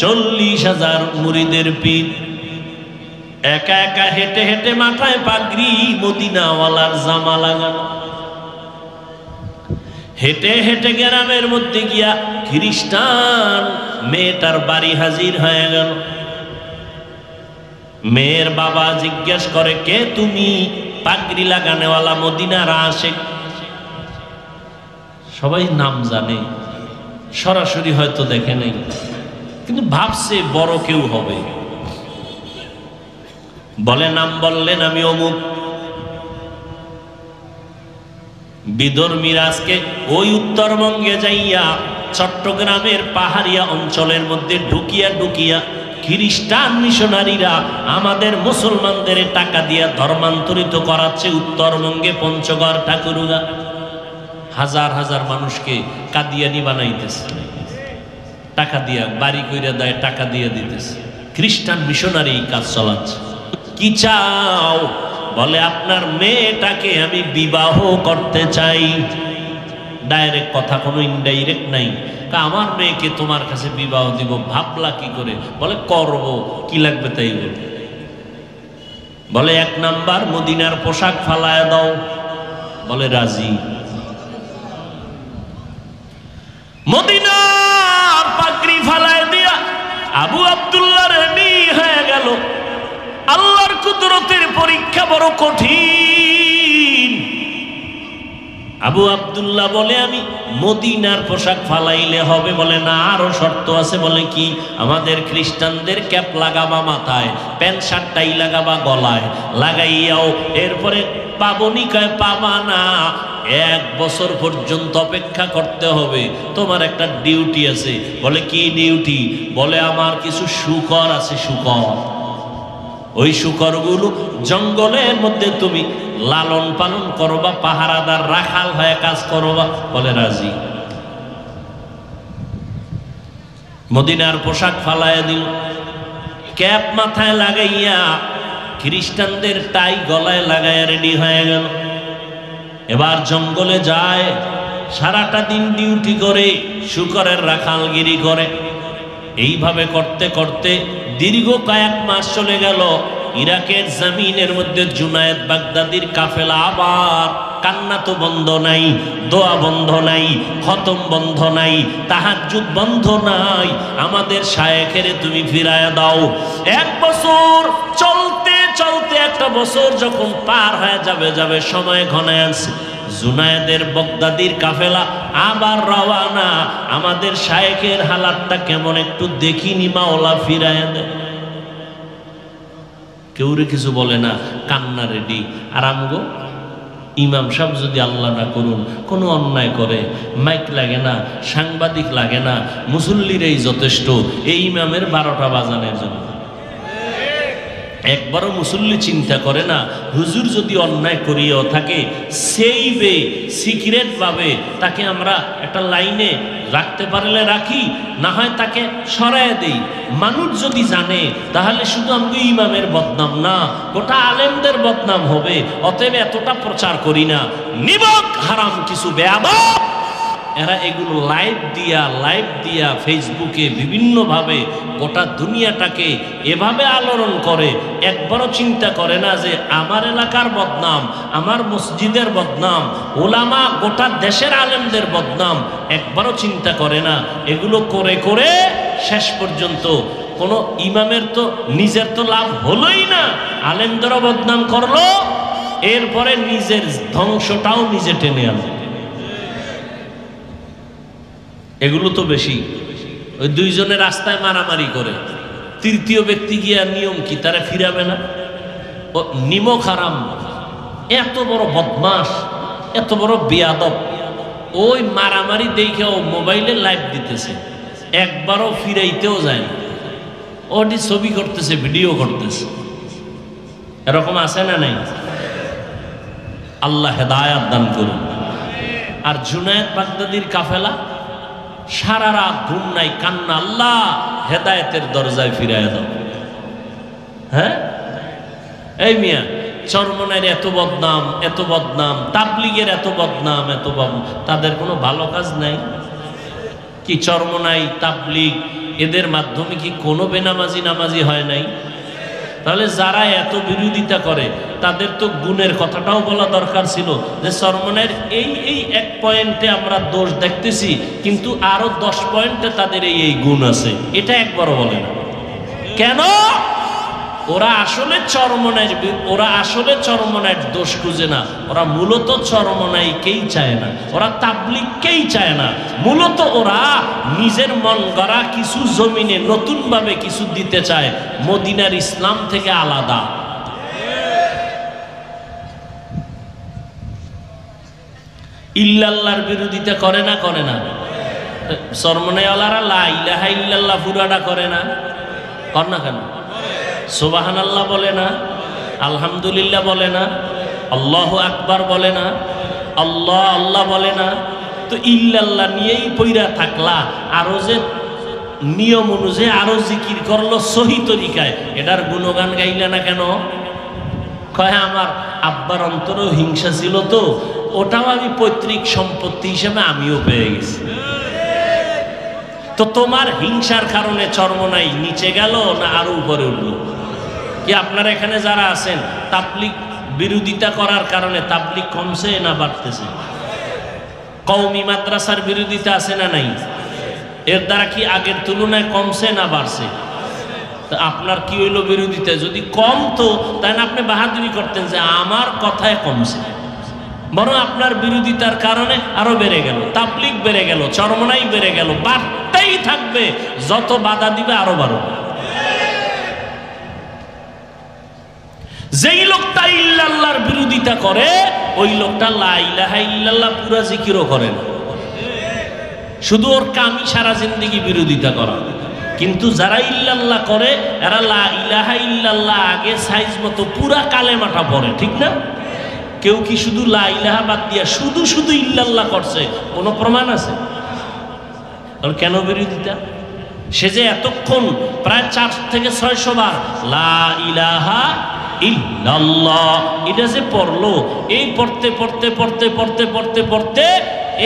40,000 মুরিদের পীর, একা একা হেঁটে হেঁটে, মাথায় পাগড়ি, মদিনাওয়ালার জামা লাগানো, হেঁটে হেঁটে গ্রামের মধ্যে গিয়া খ্রিস্টান মেয়েটার বাড়ি হাজির হয়ে গেল। মেয়ের বাবা জিজ্ঞেস করে, কে তুমি? পাগড়ি লাগানেওয়ালা মদিনার আশিক। সবাই নাম জানে, সরাসরি হয়তো দেখে নাই, কিন্তু ভাবছে বড় কেউ হবে। বলে, নাম বললেন, আমি অমুক। বিধর্মীরা আজকে ওই উত্তরবঙ্গে যাইয়া চট্টগ্রামের পাহাড়িয়া অঞ্চলের মধ্যে ঢুকিয়া ঢুকিয়া খ্রিস্টান মিশনারিরা আমাদের মুসলমানদের টাকা দিয়া ধর্মান্তরিত করাচ্ছে। উত্তরবঙ্গে পঞ্চগড়, ঠাকুরগা, হাজার হাজার মানুষকে কাদিয়ানি বানাইতেছে, টাকা দিয়া বাড়ি কইরা দেয়, টাকা দিয়ে দিতেছে। খ্রিস্টান মিশনারি কাজ চালাচ্ছে। কি চাও? বলে আপনার মেয়েটাকে আমি বিবাহ করতে চাই। ডাইরেক্ট কথা, কোনো ইনডাইরেক্ট নাই। আমার মেয়েকে তোমার কাছে বিবাহ দিব। ভাবলা কি করে? বলে করব, কি লাগবে তাই বলে। বলে 1 নাম্বার মদিনার পোশাক ফালায় দাও। বলে রাজি। মদিনার পাগড়ি ফালায় দিয়া আবু আব্দুল্লাহ রেডি হয়ে গেল। আল্লাহর কুদরতের পরীক্ষা বড় কঠিন। আবু আব্দুল্লাহ বলে আমি মদিনার পোশাক ফালাইলে হবে? বলে না, আরো শর্ত আছে। বলে কি? আমাদের খ্রিস্টানদের ক্যাপ লাগাবা মাথায়, প্যান্ট শার্ট টাই লাগাবা গলায়, লাগাইয়াও এরপরে পাবনি কয় পাবা না, 1 বছর পর্যন্ত অপেক্ষা করতে হবে। তোমার একটা ডিউটি আছে। বলে কি ডিউটি? বলে আমার কিছু শূকর আছে, শূকর। ওই শূকরগুলো জঙ্গলের মধ্যে তুমি লালন পালন করবা, পাহারাদার রাখাল হয়ে কাজ করবা। বলে রাজি। মদিনার পোশাক ফালাইয়া দিল, ক্যাপ মাথায় লাগাইয়া খ্রিস্টানদের টাই গলায় লাগাইয়া রেডি হয়ে গেল। এবার জঙ্গলে যায়, সারাটা দিন ডিউটি করে, শূকরের রাখালগিরি করে। এইভাবে করতে করতে দীর্ঘ কয়েক মাস চলে গেল। ইরাকের জমিনের মধ্যে জুনায়েদ বাগদাদির কাফেলা আবার। কান্না তো বন্ধ নাই, দোয়া বন্ধ নাই, খতম বন্ধ নাই, তাহাজ্জুদ বন্ধ নাই। আমাদের শায়েখের তুমি ফিরায়া দাও। 1 বছর চলতে চলতে 1টা বছর যখন পার হয়ে যাবে সময় ঘনায় আসছে। জুনায়েদের বাগদাদির কাফেলা আবার রওয়ানা। আমাদের শায়েখের হালাতটা কেমন একটু দেখিনি, মাওলা ফিরায়া দেয়। কেউরে কিছু বলে না, কান্না রেডি। আর আমগো ইমাম সাহেব যদি আল্লাহ না করুন কোনো অন্যায় করে, মাইক লাগে না, সাংবাদিক লাগে না, মুসল্লিরাই যথেষ্ট এই ইমামের 12টা বাজানের জন্য। একবারও মুসল্লি চিন্তা করে না, হুজুর যদি অন্যায় করিয়াও থাকে সেইবে সিক্রেট ভাবে তাকে আমরা একটা লাইনে রাখতে পারলে রাখি, না হয় তাকে সরায় দেই। মানুষ যদি জানে তাহলে শুধু আমি ইমামের বদনাম না, গোটা আলেমদের বদনাম হবে। অতএব এতটা প্রচার করি না। নিমক হারাম কিছু বেয়াদব এরা এগুলো লাইভ দিয়া ফেসবুকে বিভিন্নভাবে গোটা দুনিয়াটাকে এভাবে আলোড়ন করে। একবারও চিন্তা করে না যে আমার এলাকার বদনাম, আমার মসজিদের বদনাম, ওলামা গোটা দেশের আলেমদের বদনাম। একবারও চিন্তা করে না। এগুলো করে করে শেষ পর্যন্ত কোনো ইমামের তো নিজের তো লাভ হলোই না, আলেমদেরও বদনাম করলো, এরপরে নিজের ধ্বংসটাও নিজে টেনে আনলো। এগুলো তো বেশি। ওই 2 জনের রাস্তায় মারামারি করে, 3য় ব্যক্তি গিয়া নিয়ম কি তারা ফিরাবে না? ও নিমক হারাম, এত বড় বদমাস, এত বড় বেয়াদব, ওই মারামারি দেখে ও মোবাইলে লাইভ দিতেছে, একবারও ফিরাইতেও যায় না। ওটি ছবি করতেছে, ভিডিও করতেছে। এরকম আছে না নাই? আল্লাহ হেদায়াত দান করুন। আর জুনায়েদ বাগদাদির কাফেলা সারা রাত ঘুম নাই, কান্না, আল্লাহ হেদায়েতের দরজায় ফিরাইয়া দাও। হ্যাঁ, এই মিয়া চরমনাইয়ের এত বদনাম, তাবলিগের এত বদনাম, তাদের কোনো ভালো কাজ নাই কি? চরমনাই, তাবলিগ এদের মাধ্যমে কি কোনো নামাজি হয় নাই? তাহলে যারা এত বিরোধিতা করে তাদের তো গুণের কথাটাও বলা দরকার ছিল, যে চরমনাইয়ের এই 1 পয়েন্টে আমরা দোষ দেখতেছি, কিন্তু আরো 10 পয়েন্টে তাদের এই গুণ আছে। এটা একবারও বলে না। কেন? ওরা আসলে চরমনাইয়ের দোষ খুঁজে না, ওরা মূলত চরমনাইকেই চায় না, ওরা তাবলিগকেই চায় না। মূলত ওরা নিজের মন গড়া কিছু জমিনে নতুন ভাবে কিছু দিতে চায়, মদিনার ইসলাম থেকে আলাদা। ইল্লাল্লাহর বিরোধিতা করে না? চরমনাইওয়ালারা লা ইলাহা ইল্লাল্লাহ পুরাটা করে না? কর না কেন? সুবহানাল্লাহ বলে না? আলহামদুলিল্লাহ বলে না? আল্লাহু আকবার বলে না? আল্লাহ আল্লাহ বলে না, তো ইল্লাল্লাহ নিয়েই পইরা থাকলা, আরো যে নিয়ম অনুযায়ী আরো জিকির করলো সহি তরিকায়, এটার গুণগান গাইলে না কেন? কয় আমার আব্বার অন্তরেও হিংসা ছিল, তো ওটাও আমি পৈতৃক সম্পত্তি হিসেবে আমিও পেয়ে গেছি। তো তোমার হিংসার কারণে চরমনাই নিচে গেল না আরো উপরে উঠলো? কি আপনারা এখানে যারা আছেন তাবলীগ বিরোধিতা করার কারণে তাবলীগ কমছে না বাড়তেছে? কওমি মাদ্রাসার বিরোধিতা আছে না নাই? এর দ্বারা কি আগের তুলনায় কমছে না বাড়ছে? আপনার কি হইল বিরোধিতা? যদি কমতো তাহলে আপনি বাহাদুরি করতেন যে আমার কথায় কমছে, বরং আপনার বিরোধিতার কারণে আরো বেড়ে গেল, তাবলীগ বেড়ে গেল, চরমনাই বেড়ে গেল, বাড়তেই থাকবে, যত বাধা দিবে আরো বাড়বে। যেই লোকটা ইল্লাল্লাহর বিরোধিতা করে ওই লোকটা লা ইলাহা ইল্লাল্লাহ পুরা জিকিরও করে না, শুধু ওর কামি সারা জিন্দেগি বিরোধিতা করা। কিন্তু যারা ইল্লাল্লাহ করে এরা লা ইলাহা ইল্লাল্লাহ আগে সাইজ মতো পুরা কালেমাটা পড়ে, ঠিক না? কেউ কি শুধু লা ইলাহা বাদ দিয়া শুধু শুধু ইল্লাল্লাহ করছে? কোনো প্রমাণ আছে? কেন বিরোধিতা? সে যে এতক্ষণ প্রায় 4 থেকে 600 বার লা ইলাহা ইল্লাল্লাহ এটা যে পড়লো, এই পড়তে পড়তে পড়তে পড়তে পড়তে পড়তে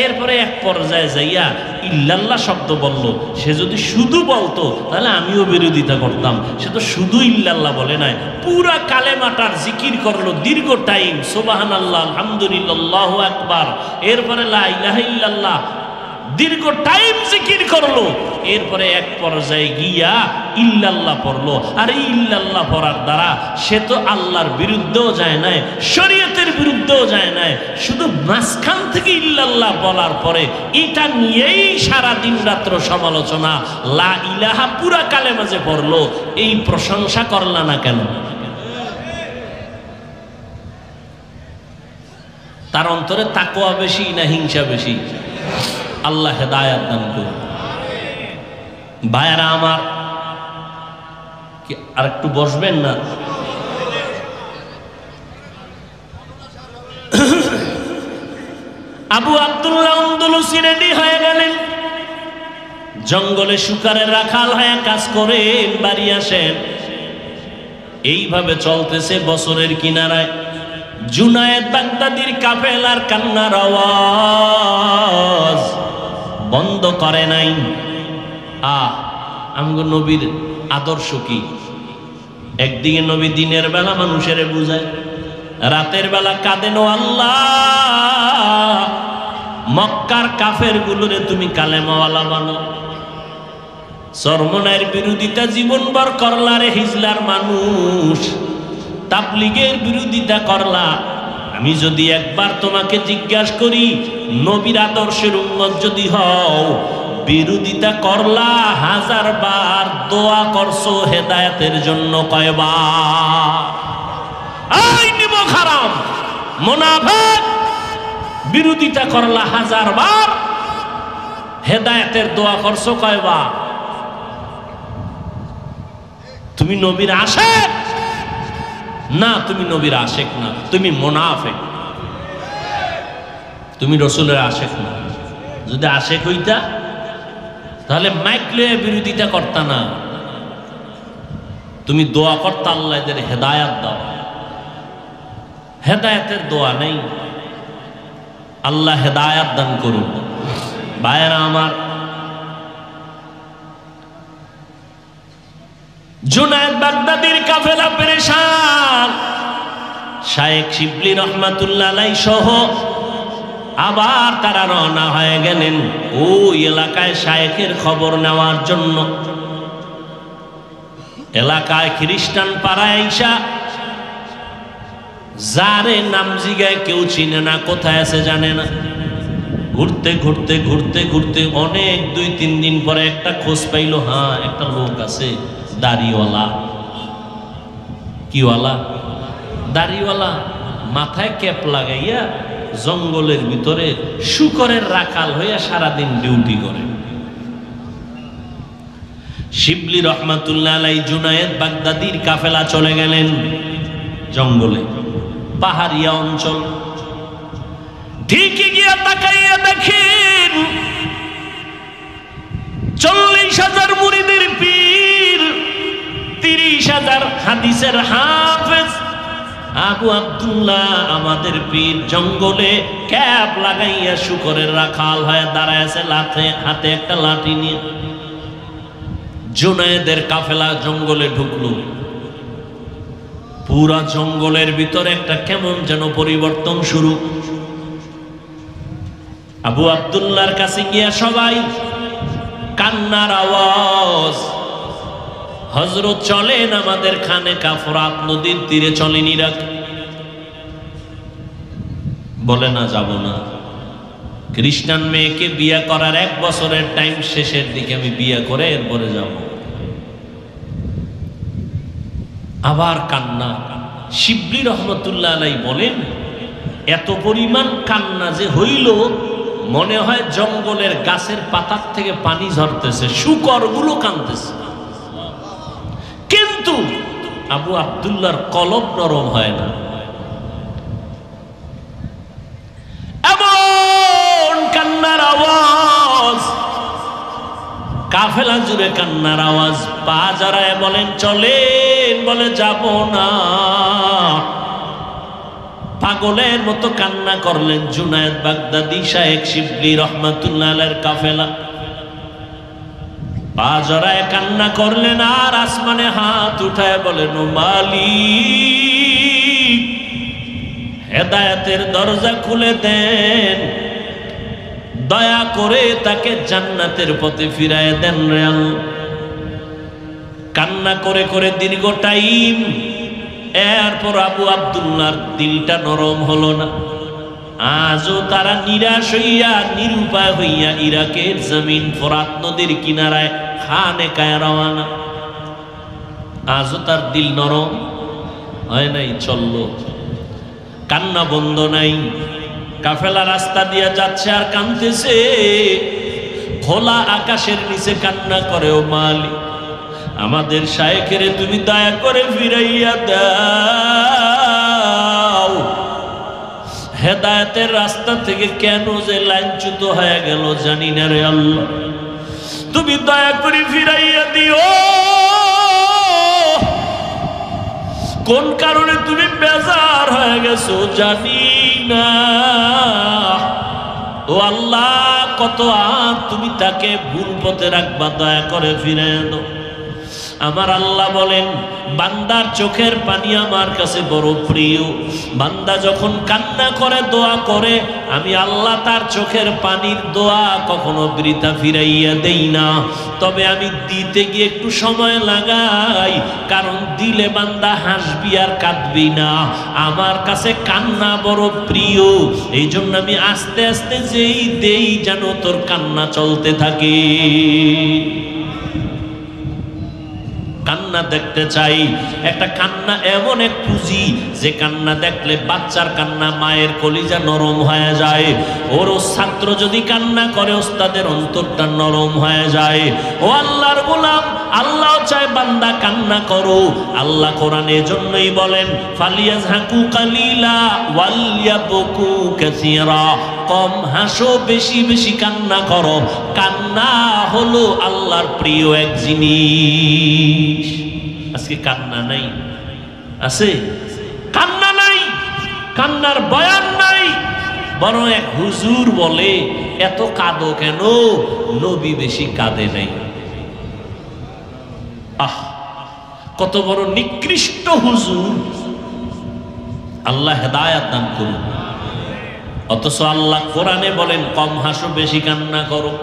এরপরে এক পর্যায়ে যাইয়া ইল্লাল্লাহ শব্দ বললো। সে যদি শুধু বলতো তাহলে আমিও বিরোধিতা করতাম। সে তো শুধু ইল্লাল্লাহ বলে নাই, পুরা কালেমাটার জিকির করলো দীর্ঘ টাইম, সুবহানাল্লাহ, আলহামদুলিল্লাহ, আল্লাহু আকবার, এরপরে লা ইলাহা ইল্লাল্লাহ দীর্ঘ টাইম জিকির করলো। এরপরে এক পর্যায়ে গিয়া ইল্লাল্লাহ পড়লো। আর এই ইল্লাল্লাহ পড়ার দ্বারা সে তো আল্লাহর বিরুদ্ধেও যায় নাই, শরীয়তের বিরুদ্ধেও যায় নাই, শুধু মাঝখান থেকে ইল্লাল্লাহ বলার পরে এটা নিয়েই সারা দিন রাত্র সমালোচনা। লা ইলাহা পুরা কালেমা যে পড়লো, এই প্রশংসা করলা না কেন? তার অন্তরে তাকওয়া বেশি না হিংসা বেশি? আল্লাহ হেদায়েত দান করুন। ভাইয়ারা আমার, কি আর একটু বসবেন না? আবু আব্দুল্লাহ আন্দলুসি রেডি হয়ে গেলেন, জঙ্গলে শুকারের রাখাল হয়ে কাজ করে বাড়ি আসেন। এইভাবে চলতেছে বছরের কিনারায় জুনায়েদ বাগদাদির কাফেলার কান্নার আওয়াজ বন্ধ করে নাই। আমগো নবীর আদর্শ কি? একদিকে নবী দিনের বেলা মানুষের বুঝায়, রাতের বেলা কাঁদেন, আল্লাহ মক্কার কাফের গুলোরে তুমি কালেমাওয়ালা বানো। চরমনাইয়ের বিরোধিতা জীবনভর করলা রে হিজলার মানুষ, তাবলীগের বিরোধিতা করলা। আমি যদি একবার তোমাকে জিজ্ঞাসা করি, নবীর আদর্শের উম্মত যদি হও, বিরোধিতা করলা 1000 বার, দোয়া করছো হেদায়েতের জন্য কয়বার? এই নিমক হারাম মুনাফিক, বিরোধিতা করলা 1000 বার, হেদায়েতের দোয়া করছো কয়বার? তুমি নবীর আশিক না, তুমি নবীর আশিক না, তুমি মুনাফিক, তুমি রাসূলের আশিক না। যদি আশিক হইতা তাহলে মাইক লয়ে বিরোধিতা করতা না, তুমি দোয়া করতা আল্লাহ এদের হেদায়েত দাও। হেদায়েতের দোয়া নেই, আল্লাহ হেদায়েত দান করুন। ভাইয়েরা আমার, জুনায়েদ বাগদাদির কাফেলা পেরেশান। শায়েখ শিবলি রহমাতুল্লাহ আলাইহি সহ আবার তারা রওনা হয়ে গেলেন ওই এলাকায় শায়েখের খবর নেওয়ার জন্য। এলাকায় খ্রিস্টান পাড়ায় আইসা যারে নাম জিগায় কেউ চিনে না, কোথায় আছে জানে না। ঘুরতে ঘুরতে ঘুরতে ঘুরতে অনেক 2-3 দিন পরে একটা খোঁজ পাইল, হ্যাঁ একটা লোক আছে দাড়িওয়ালা। কিওয়ালা? দাড়িওয়ালা, মাথায় ক্যাপ লাগাইয়া জঙ্গলের ভিতরে শুকরের রাখাল হইয়া সারাদিন ডিউটি করে। শিবলি রহমাতুল্লাহ আলাইহি জুনায়েদ বাগদাদির কাফেলা চলে গেলেন জঙ্গলে, পাহাড়িয়া অঞ্চল। ঠিকই গিয়া তাকাইয়া দেখেন 40,000 মুরিদের পীর, 30,000 হাদিসের হাফেজ আবু আব্দুল্লাহ আমাদের পীর জঙ্গলে ক্যাপ লাগাইয়া শুকরের রাখাল হয়ে দাঁড়ায় আছে, হাতে একটা লাঠি নিয়ে। জুনায়েদের কাফেলা জঙ্গলে ঢুকলো। পুরা জঙ্গলের ভিতরে একটা কেমন যেন পরিবর্তন শুরু। আবু আব্দুল্লাহর কাছে গিয়া সবাই কান্নার আওয়াজ। হযরত চলেন আমাদের খানেকা ফোরাত নদীর তীরে চলেন ইরাক। বলে না যাব না, খ্রিস্টান মেয়েকে বিয়ে করার 1 বছরের টাইম শেষের দিকে আমি বিয়ে করে এরপরে যাব। আবার কান্না। শিবলি রহমতুল্লাহ আলাইহি বলেন এত পরিমাণ কান্না যে হইল মনে হয় জঙ্গলের গাছের পাতার থেকে পানি ঝরতেছে, শুকরগুলো কাঁদতেছে। কিন্তু আবু আব্দুল্লাহর কলব নরম হয় না। এমন কান্নার আওয়াজ, কাফেলা জুড়ে কান্নার আওয়াজ। পা জড়ায় বলেন চলেন, বলে যাব না। পাগলের মতো কান্না করলেন জুনায়েদ বাগদাদি শায়েখ শিবলি রহমাতুল্লাহ আলাইহির কাফেলা। পা জড়ায় কান্না করলেন আর আসমানে হাত উঠায় বলেন ও মালিক, হেদায়েতের দরজা খুলে দেন, দয়া করে তাকে জান্নাতের পথে ফিরায় দেন রে আল্লাহ। কান্না করে করে দীর্ঘ টাইম। এরপর আবু আব্দুল্লাহর দিলটা নরম হলো না। আজও তারা নিরাশ হইয়া নিরুপায় হইয়া ইরাকের জমিন ফোরাত নদীর কিনারায় খানেকায় রওয়ানা। আজও তার দিল নরম হয় নাই, চলল। কান্না বন্ধ নাই। কাফেলা রাস্তা দিয়ে যাচ্ছে আর কাঁদতেছে। খোলা আকাশের নিচে কান্না করে ও মালিক, আমাদের শায়েখের তুমি দয়া করে ফিরাইয়া দাও। হেদায়েতের রাস্তা থেকে কেন যে লাঞ্ছিত হয়ে গেল জানি না রে আল্লাহ, তুমি দয়া করে ফিরাইয়া দিও। কোন কারণে তুমি বেজার হয়ে গেছো জানি না। ও আল্লাহ, কত আর তুমি তাকে ভুল পথে রাখবা, দয়া করে ফিরাইয়া দাও। আমার আল্লাহ বলেন বান্দার চোখের পানি আমার কাছে বড় প্রিয়। বান্দা যখন কান্না করে দোয়া করে, আমি আল্লাহ তার চোখের পানির দোয়া কখনো বৃথা ফিরাইয়া দেই না। তবে আমি দিতে গিয়ে একটু সময় লাগাই, কারণ দিলে বান্দা হাসবি আর কাঁদবি না। আমার কাছে কান্না বড় প্রিয়, এই জন্য আমি আস্তে আস্তে যেই দেই যেন তোর কান্না চলতে থাকে। কান্না দেখতে চাই। একটা কান্না এমন এক পুঁজি যে কান্না দেখলে বাচ্চার কান্না মায়ের কলিজা নরম হয়ে যায়। ওর ছাত্র যদি কান্না করে ওস্তাদের অন্তরটা নরম হয়ে যায়। ও আল্লাহর গোলাম, আল্লাহ চায় বান্দা কান্না করো। আল্লাহ কোরআনে জন্যই বলেন ফালিয়াজহাকু কালিলা ওয়ালিয়াবকু কাসীরা, কম হাসো বেশি বেশি কান্না করো। কান্না হলো আল্লাহর প্রিয় এক জিনিস। আজকে কান্না নাই, আছে কান্না নাই, কান্নার বয়ান নাই। বরং এক হুজুর বলে এত কাঁদো কেন, নবী বেশি কাঁদে নাই। আহ, কত বড় নিকৃষ্ট হুজুর। আল্লাহ হেদায়েত দান করুন। অথচ আল্লাহ কোরআনে বলেন কম হাসো বেশি কান্না করো।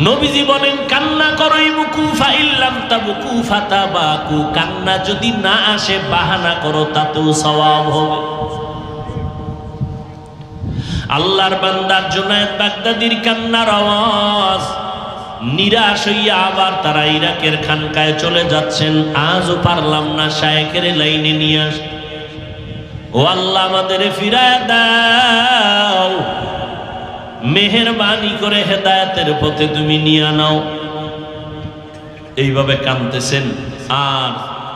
নবীজি বলেন কান্না করো ইবকু ফাইল্লাম তাবকু ফাতাবাকু, কান্না যদি না আসে বাহানা করো তাতেও সওয়াব হবে। আল্লাহর বান্দার জুনায়েদ বাগদাদির কান্নার আওয়াজ। নিরাশ হইয়া আবার তারা ইরাকের খানকায় চলে যাচ্ছেন। আজও পারলাম না শায়েখের লাইনে নিয়ে আস। ও আল্লাহ, আমাদের ফিরায় দাও, মেহেরবানি করে হেদায়েতের পথে তুমি নিয়ে নাও। এইভাবে কাঁদতেছেন আর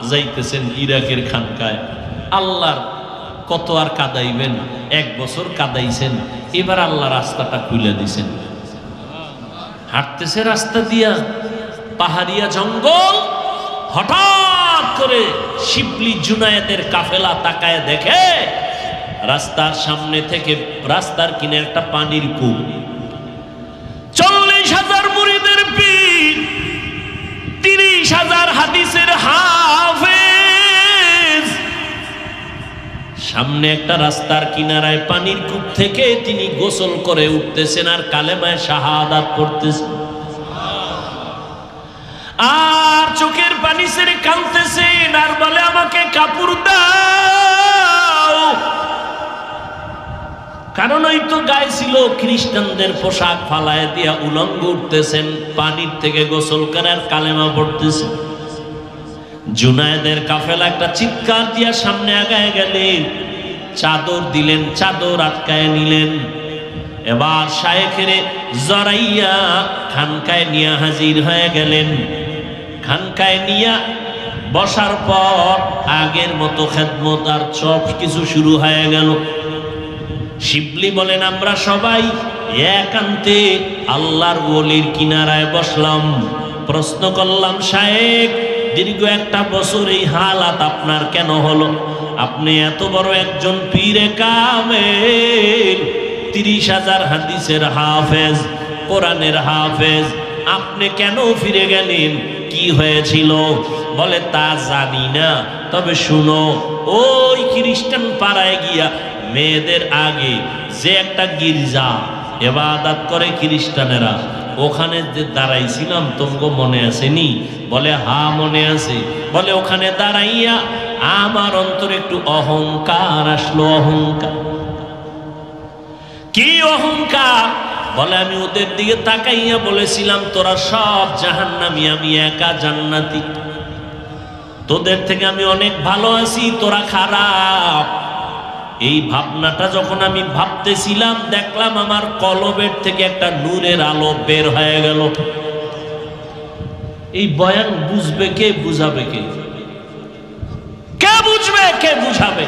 যাইতেছেন ইরাকের খানকায়। আল্লাহর কত আর কাদাইবেন, 1 বছর কাদাইছেন, এবার আল্লাহ রাস্তাটা খুলে দিছেন। হাঁটতেছে রাস্তা দিয়া, পাহাড়িয়া জঙ্গল, হঠাৎ করে শিবলি জুনায়েদের কাফেলা তাকায় দেখে রাস্তার সামনে থেকে রাস্তার কিনে একটা পানির কূপ। 40,000 মুরিদের পীর, 30,000 হাদিসের হাফেজ, সামনে একটা রাস্তার কিনারায় পানির কূপ থেকে তিনি গোসল করে উঠতেছেন আর কালেমায়ে শাহাদাত পড়তেছেন। আর চোখের পানি ছেড়ে কাঁদতেছেন আর বলে, আমাকে কাপড় দাও। কারণ ওই তো গায়ে ছিল খ্রিস্টানদের পোশাক, ফালায় দিয়া উলঙ্গ উঠতেছেন, পানির থেকে গোসল করে আর কালেমা পড়তেছেন। জুনায়েদের কাফেলা একটা চিৎকার দিয়া সামনে আগায় গেলেন, চাদর দিলেন, চাদর আটকায় নিলেন। এবার শায়েখেরে জরাইয়া খানকায় নিয়ে হাজির হয়ে গেলেন। খানকায় নিয়া বসার পর আগের মতো খেদমত আর সব কিছু শুরু হয়ে গেল। শিবলি বলেন, আমরা সবাই একান্তে আল্লাহর ওলির কিনারায় বসলাম। প্রশ্ন করলাম, শায়েখ, দীর্ঘ 1 বছর এই হালাত আপনার কেন হলো? আপনি এত বড় একজন পীরে কামেল, 30,000 হাদিসের হাফেজ, কোরআনের হাফেজ, আপনি কেন ফিরে গেলেন? কি হয়েছিল? বলে, তা জানি না, তবে শুনো, ওই খ্রিস্টান পাড়ায় গিয়া মেয়েদের আগে যে একটা গির্জা ইবাদত করে খ্রিস্টানেরা, ওখানে যে দাঁড়াইছিলাম তোমাকে মনে আসেনি? বলে, হ্যাঁ মনে আছে। বলে, ওখানে দাঁড়াইয়া আমার অন্তরে একটু অহংকার আসলো। অহংকার? কি অহংকার? বলে, আমি ওদের দিকে তাকাইয়া বলেছিলাম, তোরা সব জাহান্নামী, আমি একা জান্নাতি, তোদের থেকে আমি অনেক ভালো আছি, তোরা খারাপ। এই ভাবনাটা যখন আমি ভাবতেছিলাম, দেখলাম আমার কলবের থেকে একটা নূরের আলো বের হয়ে গেল। এই বয়ান বুঝবে কে, বুঝাবে কে? কে বুঝবে, কে বুঝাবে?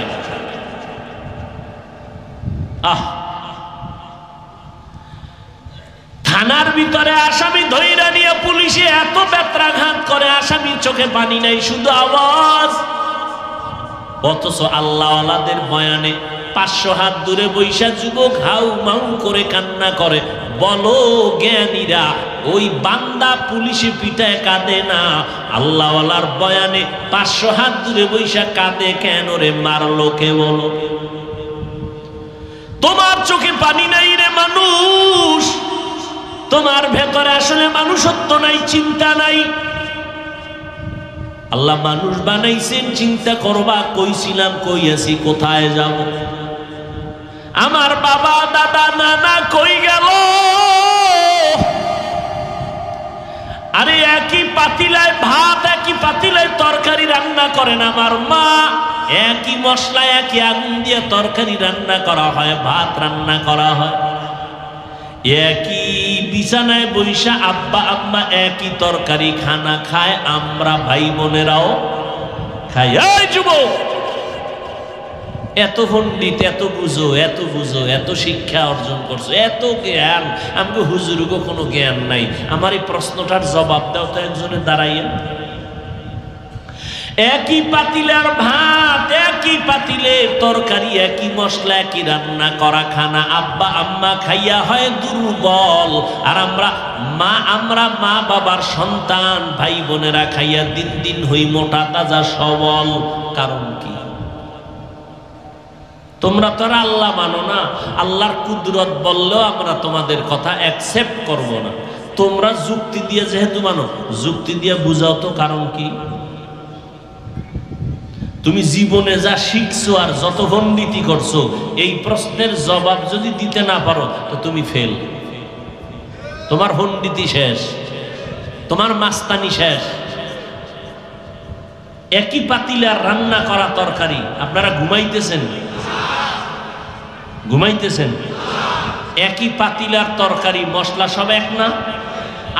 থানার ভিতরে আসামি ধইরা নিয়ে পুলিশে এত বেত্রাঘাত করে, আসামির চোখে পানি নাই, শুধু আওয়াজ। অথচ আল্লাহওয়ালাদের বয়ানে 500 হাত দূরে বৈশা যুবক হাউ মাউ করে কান্না করে। বলো জ্ঞানীরা, ওই বান্দা পুলিশে পিটায় কাঁদে না, আল্লাহওয়ালার বয়ানে 500 হাত দূরে বৈশা কাঁদে কেন রে? মারলো কে বলো? তোমার চোখে পানি নাই রে মানুষ, তোমার ভেতরে আসলে মানুষত্ব নাই, চিন্তা নাই। আল্লাহ মানুষ বানাইছেন, চিন্তা করবা কইছিলাম, কই আছি, কোথায় যাব? আমার বাবা দাদা নানা কই গেল? আরে একই পাতিলায় ভাত, একই পাতিলায় তরকারি রান্না করেন আমার মা, একই মশলা একই আগুন দিয়ে তরকারি রান্না করা হয়, ভাত রান্না করা হয়। একই বিছানায় বৈশা আব্বা আম্মা একই তরকারি খানা খায়, আমরা ভাই বোনেরাও খাই। এই যুবক, এত পণ্ডিত, এত বুঝো, এত বুঝো, এত শিক্ষা অর্জন করছো, এত জ্ঞান, আমাকে হুজুরগো কোনো জ্ঞান নাই। আমার এই প্রশ্নটার জবাব দাও তো একজনে দাঁড়াইয়া। একই পাতিলের ভাত, একই পাতিলের তরকারি, একই মশলা, একই রান্না করা খানা, আব্বা আম্মা খাইয়া হয় দুর্বল, আর আমরা মা বাবার সন্তান ভাই বোনেরা খাইয়া দিন দিন হই মোটা তাজা সবল। কারণ কি? তোমরা তো আল্লাহ মানো না, আল্লাহর কুদরত বললেও আমরা তোমাদের কথা অ্যাকসেপ্ট করব না। তোমরা যুক্তি দিয়ে যেহেতু মানো, যুক্তি দিয়ে বুঝাও তো কারণ কি? তুমি জীবনে যা শিখছো আর যত পণ্ডিতি করছো, এই প্রশ্নের জবাব যদি দিতে না পারো তো তুমি ফেল। তোমার পণ্ডিতি শেষ, তোমার মাস্তানি শেষ। একই পাতিলে আর রান্না করা তরকারি, আপনারা ঘুমাইতেছেন? ঘুমাইতেছেন? একই পাতিলার তরকারি, মশলা সব এক না?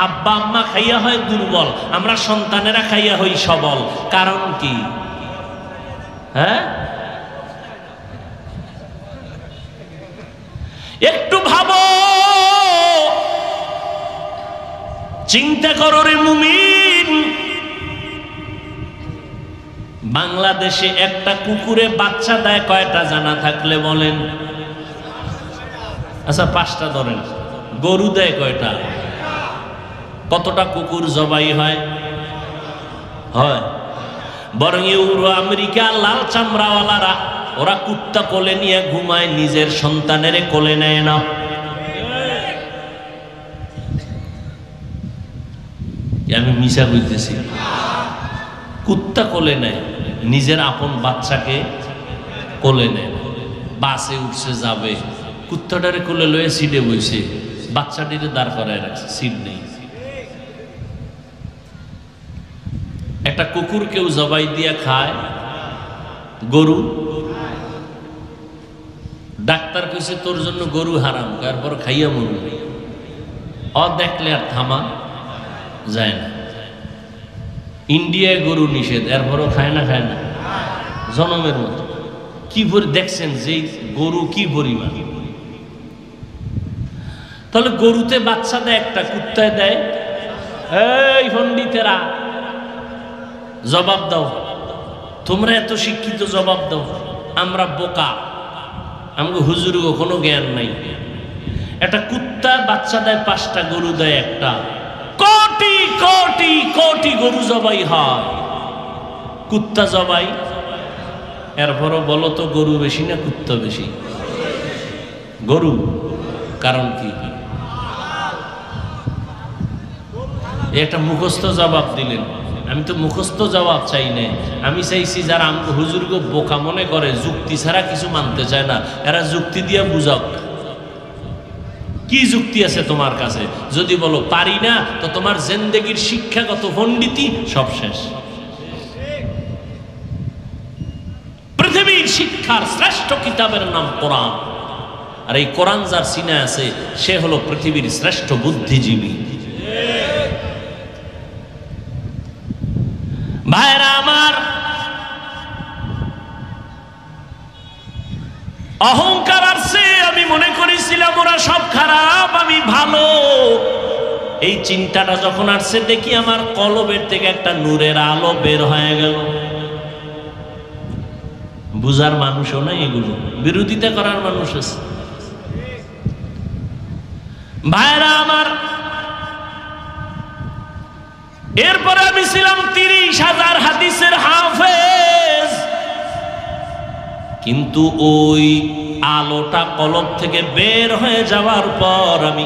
আব্বা আম্মা খাইয়া হয় দুর্বল, আমরা সন্তানেরা খাইয়া হই সবল। কারণ কি? হ্যাঁ, একটু ভাবো, চিন্তা করো রে মুমিন। বাংলাদেশে একটা কুকুরে বাচ্চা দেয় কয়টা জানা থাকলে বলেন? আচ্ছা 5টা ধরেন। গরু দেয় কয়টা? কতটা কুকুর জবাই হয়? হয়। বরং ইউরো আমেরিকা লাল চামড়াওয়ালারা ওরা কুত্তা কোলে নিয়ে ঘুমায়, নিজের সন্তানের কোলে নেয় না। আমি মিশা বুঝতেছি? কুত্তা কোলে নেয়, নিজের আপন বাচ্চাকে কোলে নেয়। বাসে উঠছে যাবে, কুত্তাটারে কোলে লয়ে সিটে বইছে, বাচ্চাটিরে দাঁড় করায় রাখছে, সিট নেই। একটা কুকুর কেউ জবাই দিয়া খায়, গরু। ডাক্তার কইছে তোর জন্য গরু হারাম, তারপর খাইয়া মরু। দেখলে আর থামা যায় না। ইন্ডিয়ায় গরু নিষেধ, এরপরও খায় না, খায় না, জনমের মতো। কি দেখছেন যে গরু কি পরিমাণ? তাহলে গরুতে বাচ্চা দেয় একটা, কুত্তায় দেয়। এই পণ্ডিতেরা জবাব দাও, তোমরা এত শিক্ষিত, জবাব দাও। আমরা বোকা, আমাকে হুজুরগো কোনো জ্ঞান নাই। একটা কুত্তা বাচ্চা দেয় 5টা, গরু দেয় একটা। কোটি কোটি কোটি গরু জবাই হয়, কুত্তা জবাই। এরপরও বলো তো গরু বেশি না কুত্তা বেশি? গরু। কারণ কি? একটা মুখস্থ জবাব দিলেন। আমি তো মুখস্থ জবাব চাই না, আমি চাইছি যারা আমাকে হুজুরগো বোকা মনে করে, যুক্তি ছাড়া কিছু মানতে চায় না, এরা যুক্তি দিয়ে বুঝাক। কি যুক্তি আছে তোমার কাছে? যদি বলো পারি না, তো তোমার জিন্দেগির শিক্ষাগত পণ্ডিতি সব শেষ। পৃথিবীর শিক্ষার শ্রেষ্ঠ কিতাবের নাম কোরআন, আর এই কোরআন যার সিনায় আছে সে হলো পৃথিবীর শ্রেষ্ঠ বুদ্ধিজীবী। ভাইরা আমার, অহংকার আসছে, আমি মনে করেছিলাম ওরা সব খারাপ, আমি ভালো। এই চিন্তাটা যখন আসছে, দেখি আমার কলবের থেকে একটা নূরের আলো বের হয়ে গেল। বুঝার মানুষও নাই, এগুলো বিরোধিতা করার মানুষ আছে। ভাইরা আমার, এরপরে আমি ছিলাম 30,000 হাদিসের হাফেজ, কিন্তু ওই আলোটা কলব থেকে বের হয়ে যাওয়ার পর আমি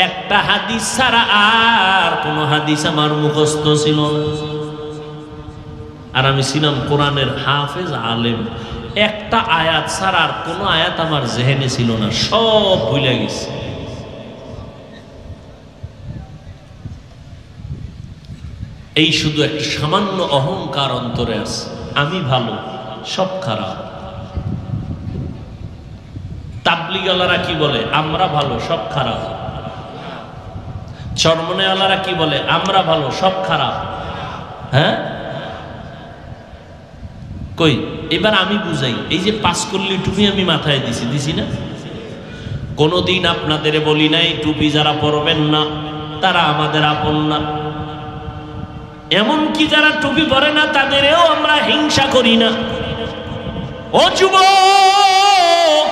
একটা হাদিস ছাড়া আর কোন হাদিস আমার মুখস্থ ছিল না। আর আমি ছিলাম কোরআনের হাফেজ আলেম, একটা আয়াত ছাড়া আর কোন আয়াত আমার জেহেনে ছিল না, সব ভুলে গেছি। এই শুধু একটা সামান্য অহংকার অন্তরে আছে, আমি ভালো সব খারাপ। তাবলিগওয়ালারা কি বলে? আমরা ভালো সব খারাপ। চরমনেওয়ালারা কি বলে? আমরা ভালো সব খারাপ। হ্যাঁ, কই এবার আমি বুঝাই। এই যে 5 কল্লি টুপি আমি মাথায় দিছি না? কোনদিন আপনাদের বলি নাই টুপি যারা পরবেন না তারা আমাদের আপন না। এমনকি যারা টুপি পরে না তাদেরও আমরা হিংসা করি না। ও যুবক,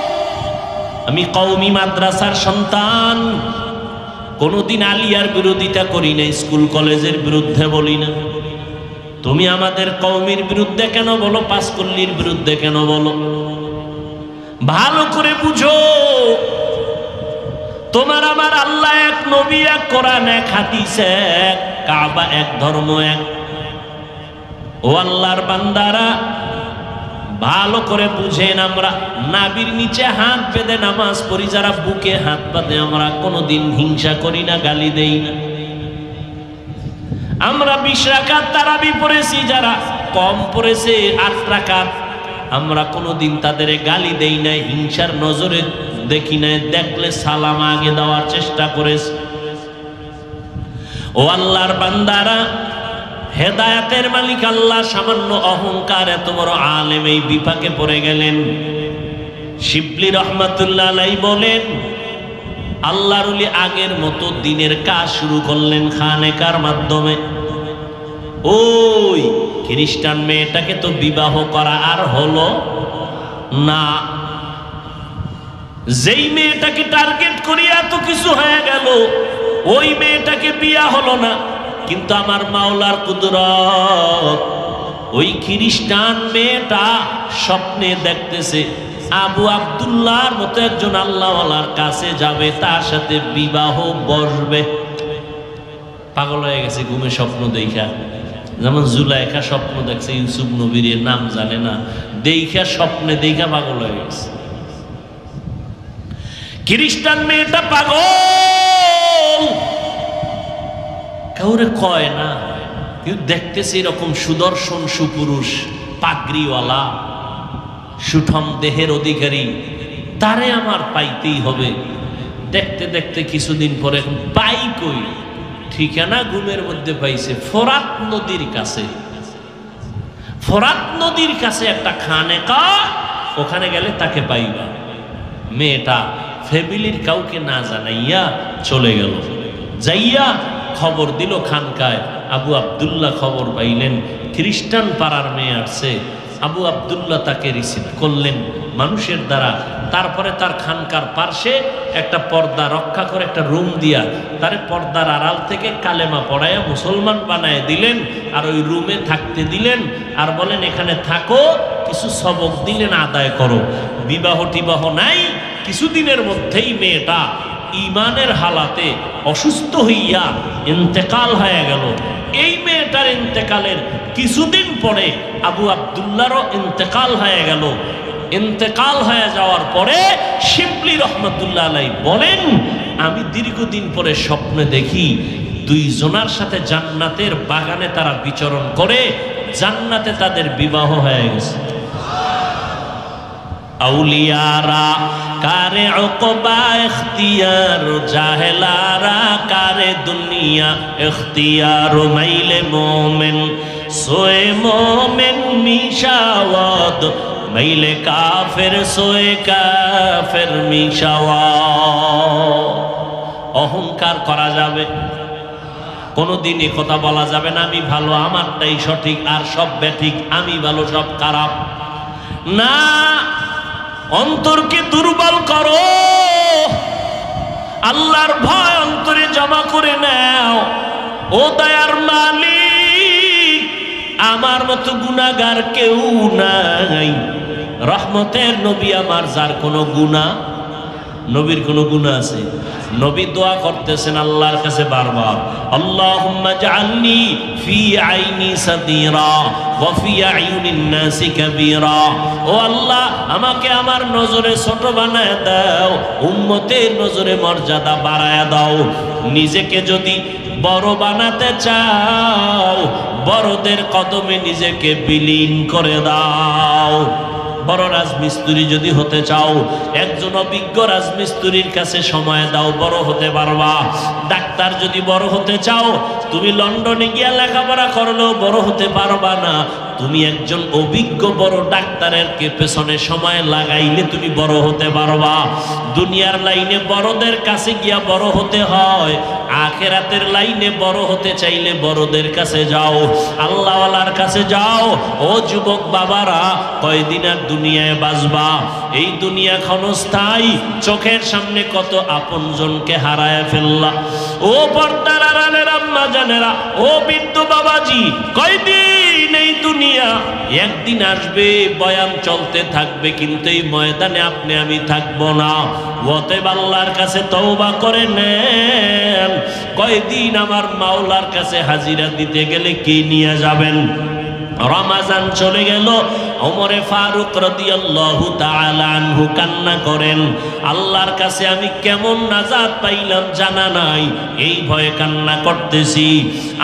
আমি কওমি মাদ্রাসার সন্তান, কোনদিন আলিয়ার বিরোধিতা করি না, স্কুল কলেজের বিরুদ্ধে বলি না। তুমি আমাদের কওমির বিরুদ্ধে কেন বলো? 5 কল্লির বিরুদ্ধে কেন বলো? ভালো করে বুঝো, তোমার আমার আল্লাহ এক, নবী এক, কোরআন এক, হাদিস এক, কাবা এক, ধর্ম এক। ও আল্লাহর বান্দারা, ভালো করে বুঝেন, আমরা নাভির নিচে হাত বেঁধে নামাজ পড়ি, যারা বুকে হাত বাঁধে আমরা কোনোদিন হিংসা করি না, গালি দেই না। আমরা 20 রাকাত তারাবি পড়েছি, যারা কম পড়েছে 8 রাকাত, আমরা কোনোদিন তাদের গালি দেই না, হিংসার নজরে দেখি না, দেখলে সালাম আগে দেওয়ার চেষ্টা করেছে। ও আল্লাহর বান্দারা, হেদায়েতের মালিক আল্লাহ সামান্য অহংকার, এত বড় আলেম এই বিপাকে পড়ে গেলেন। শিবলি রহমাতুল্লাহ আলাইহি বলেন, আল্লাহর ওলি আগের মতো দিনের কাজ শুরু করলেন খানেকার মাধ্যমে। ওই খ্রিস্টান মেয়েটাকে তো বিবাহ করা আর হলো না। যেই মেয়েটাকে টার্গেট করি এত কিছু হয়ে গেল, ওই মেয়েটাকে বিয়া হলো না। কিন্তু আমার মাওলার কুদরত, ওই খ্রিস্টান মেয়েটা স্বপ্নে দেখতেছে আবু আব্দুল্লাহর মতো একজন আল্লাহওয়ালার কাছে যাবে, তার সাথে বিবাহ বসবে। পাগল হয়ে গেছে ঘুমে স্বপ্ন দেখা। যেমন জুলাইখা স্বপ্ন দেখছে ইউসুফ নবীর নাম জানে না, দেখা স্বপ্নে দেখা পাগল হয়ে গেছে। খ্রিস্টান মেয়েটা পাগল, কাউরে কয় না, কিন্তু দেখতেছে এরকম সুদর্শন সুপুরুষ পাগড়িওয়ালা সুঠম দেহের অধিকারী, তারে আমার পাইতেই হবে। দেখতে দেখতে কিছুদিন পরে পাই কই, ঠিকানা ঘুমের মধ্যে পাইছে ফোরাত নদীর কাছে। ফোরাত নদীর কাছে একটা খানেকা, ওখানে গেলে তাকে পাইবা। মেয়েটা ফ্যামিলির কাউকে না জানাইয়া চলে গেল। যাইয়া খবর দিল খানকায়। আবু আব্দুল্লাহ খবর পাইলেন খ্রিস্টান পাড়ার মেয়ে আসছে। আবু আব্দুল্লাহ তাকে রিসিভ করলেন মানুষের দ্বারা। তারপরে তার খানকার পার্শ্বে একটা পর্দা রক্ষা করে একটা রুম দিয়া তারে পর্দার আড়াল থেকে কালেমা পড়াইয়া মুসলমান বানায় দিলেন। আর ওই রুমে থাকতে দিলেন, আর বলেন এখানে থাকো, কিছু সবক দিলেন, আদায় করো। বিবাহ টিবাহ নাই। কিছুদিনের মধ্যেই মেয়েটা ইমানের হালাতে অসুস্থ হইয়া ইন্তেকাল হয়ে গেল। এই মেয়েটার ইন্তেকালের কিছুদিন পরে আবু আব্দুল্লাহরও ইন্তেকাল হয়ে গেল। ইন্তেকাল হয়ে যাওয়ার পরে শিবলি রহমতুল্লাহ আলাইহি বলেন, আমি দীর্ঘদিন পরে স্বপ্নে দেখি দুইজনার সাথে জান্নাতের বাগানে তারা বিচরণ করে, জান্নাতে তাদের বিবাহ হয়ে গেছে। আউলিয়ারা কারে উকবা ইখতিয়ার, জাহেলারা কারে দুনিয়া ইখতিয়ার। মাইলে মোমেন সোয়ে মোমেন মিশাওয়াত, মাইলে কাফের সোয়ে কাফের মিশাওয়াত। অহংকার করা যাবে কোনোদিন, এ কথা বলা যাবে না আমি ভালো, আমারটাই সঠিক, আর সব ব্যাঠিক, আমি ভালো সব খারাপ না। অন্তরকে দুর্বল করো, আল্লাহর ভয় অন্তরে জমা করে নাও। ও দয়ার মালিক, আমার মতো গুনাহগার কেউ নাই। রহমতের নবী আমার, যার কোনো গুনাহ, নবীর কোনো গুনাহ আছে? নবী দোয়া করতেছেন আল্লাহর কাছে বারবার, আল্লাহুম্মা জাআলনি ফি আইনি সাদিরা ওয়া ফি আইয়ুনিন নাসি কাবীরা। ও আল্লাহ, আমাকে আমার নজরে ছোট বানায় দাও, উম্মতের নজরে মর্যাদা বাড়ায় দাও। নিজেকে যদি বড় বানাতে চাও, বড়দের কদমে নিজেকে বিলীন করে দাও। বড় রাজমিস্ত্রি যদি হতে চাও, একজন অভিজ্ঞ রাজমিস্ত্রির কাছে সময় দাও, বড় হতে পারবা। ডাক্তার যদি বড় হতে চাও, তুমি লন্ডনে গিয়া লেখাপড়া করলেও বড় হতে পারবা না। তুমি একজন অভিজ্ঞ বড় ডাক্তারের পেছনে সময় লাগাইলে তুমি বড় হতে পারবা। দুনিয়ার লাইনে বড়দের কাছে গিয়া বড় হতে হয়, আখিরাতের লাইনে বড় হতে চাইলে বড়দের কাছে যাও, আল্লাহওয়ালার কাছে যাও। ও যুবক বাবারা, কয়দিন আর দুনিয়ায় বাঁচবা? এই দুনিয়া ক্ষণস্থায়ী। চোখের সামনে কত আপনজনকে হারায় ফেললা। ও পর্দার আড়ালের আম্মা জানেরা, ও বৃদ্ধ বাবাজি, কয়দিন এই দুনিয়া? একদিন আসবে, বয়ান চলতে থাকবে, কিন্তু এই ময়দানে আপনি আমি থাকবো না। অতএব আল্লাহর কাছে তওবা করে নেন। কয়দিন আমার মাওলার কাছে হাজিরা দিতে গেলে কি নিয়ে যাবেন? রমাজান চলে গেল, ওমরে ফারুক রাদিয়াল্লাহু তাআলা আনহু কান্না করেন, আল্লাহর কাছে আমি কেমন নাজাত পাইলাম জানা নাই, এই ভয়ে কান্না করতেছি।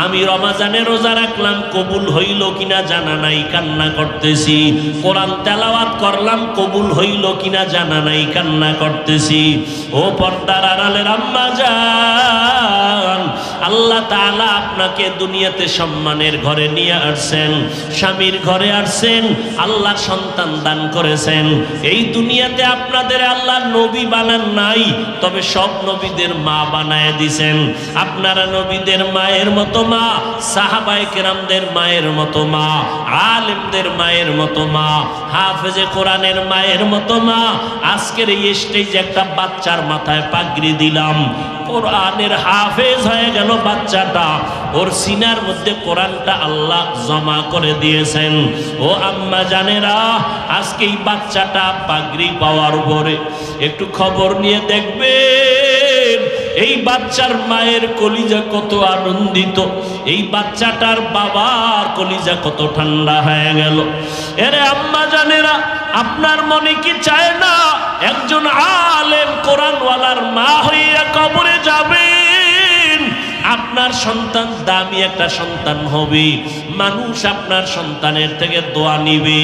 আমি রমাজানে রোজা রাখলাম, কবুল হইল কিনা জানা নাই, কান্না করতেছি। কোরআন তেলাওয়াত করলাম, কবুল হইল কিনা জানা নাই, কান্না করতেছি। ও পর্দার আড়ালের আম্মা জান, আল্লাহ তাআলা আপনাকে দুনিয়াতে সম্মানের ঘরে নিয়ে আসছেন, স্বামীর ঘরে আসছেন। আল্লাহ সন্তান দান করেছেন। এই দুনিয়াতে আপনাদের আল্লাহ নবী বানান নাই, তবে সব নবীদের মা বানায় দিছেন। আপনারা নবীদের মায়ের মতো মা, সাহাবায়ে কেরামদের মায়ের মতো মা, আলেমদের মায়ের মতো মা, হাফেজে কোরআনের মায়ের মতো মা। আজকের এই স্টেজে একটা বাচ্চার মাথায় পাগড়ি দিলাম, কোরআনের হাফেজ হয়ে গেল বাচ্চাটা, ওর সিনার মধ্যে কোরআনটা আল্লাহ জমা করে দিয়েছেন। ও আম্মা জানেরা, আজকে এই বাচ্চাটা পাগড়ি পাওয়ার পরে একটু খবর নিয়ে দেখবেন এই বাচ্চার মায়ের কলিজা কত আনন্দিত, এই বাচ্চাটার বাবার কলিজা কত ঠান্ডা হয়ে গেল। এরে আম্মা জানেরা, আপনার মনে কি চায় না একজন আলেম কোরআনওয়ালার মা হইয়া কবরে যাবেন? আপনার সন্তান দামি একটা সন্তান হবে, মানুষ আপনার সন্তানের থেকে দোয়া নিবে।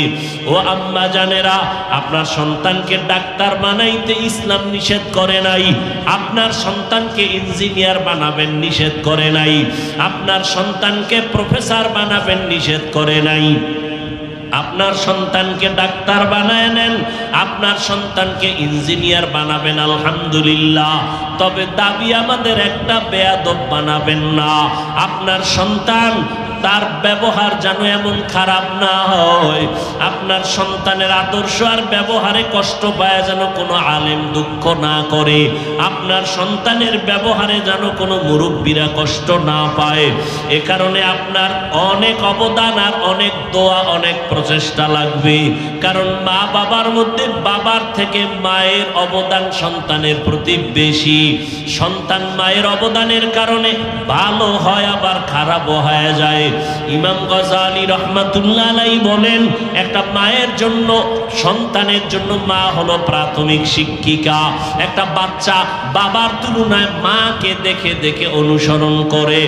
ও আম্মা জানেরা, আপনার সন্তানকে ডাক্তার বানাইতে ইসলাম নিষেধ করে নাই, আপনার সন্তানকে ইঞ্জিনিয়ার বানাবেন নিষেধ করে নাই, আপনার সন্তানকে প্রফেসর বানাবেন নিষেধ করে নাই। আপনার সন্তানকে ডাক্তার বানায় নেন, আপনার সন্তানকে ইঞ্জিনিয়ার বানাবেন, আলহামদুলিল্লাহ। তবে দাবি আমাদের একটা, বেয়াদব বানাবেন না। আপনার সন্তান তার ব্যবহার যেন এমন খারাপ না হয়, আপনার সন্তানের আদর্শ আর ব্যবহারে কষ্ট পায় যেন কোনো আলেম দুঃখ না করে, আপনার সন্তানের ব্যবহারে যেন কোনো মুরব্বীরা কষ্ট না পায়। এ কারণে আপনার অনেক অবদান আর অনেক দোয়া, অনেক প্রচেষ্টা লাগবে। কারণ মা বাবার মধ্যে বাবার থেকে মায়ের অবদান সন্তানের প্রতি বেশি। সন্তান মায়ের অবদানের কারণে ভালো হয়, আবার খারাপও হয়ে যায়। ইমাম গজালি রহমাতুল্লাহ আলাইহি বলেন, একটা মায়ের জন্য, সন্তানের জন্য মা হলো প্রাথমিক শিক্ষিকা। একটা বাচ্চা বাবার তুলনায় মাকে দেখে দেখে অনুসরণ করে।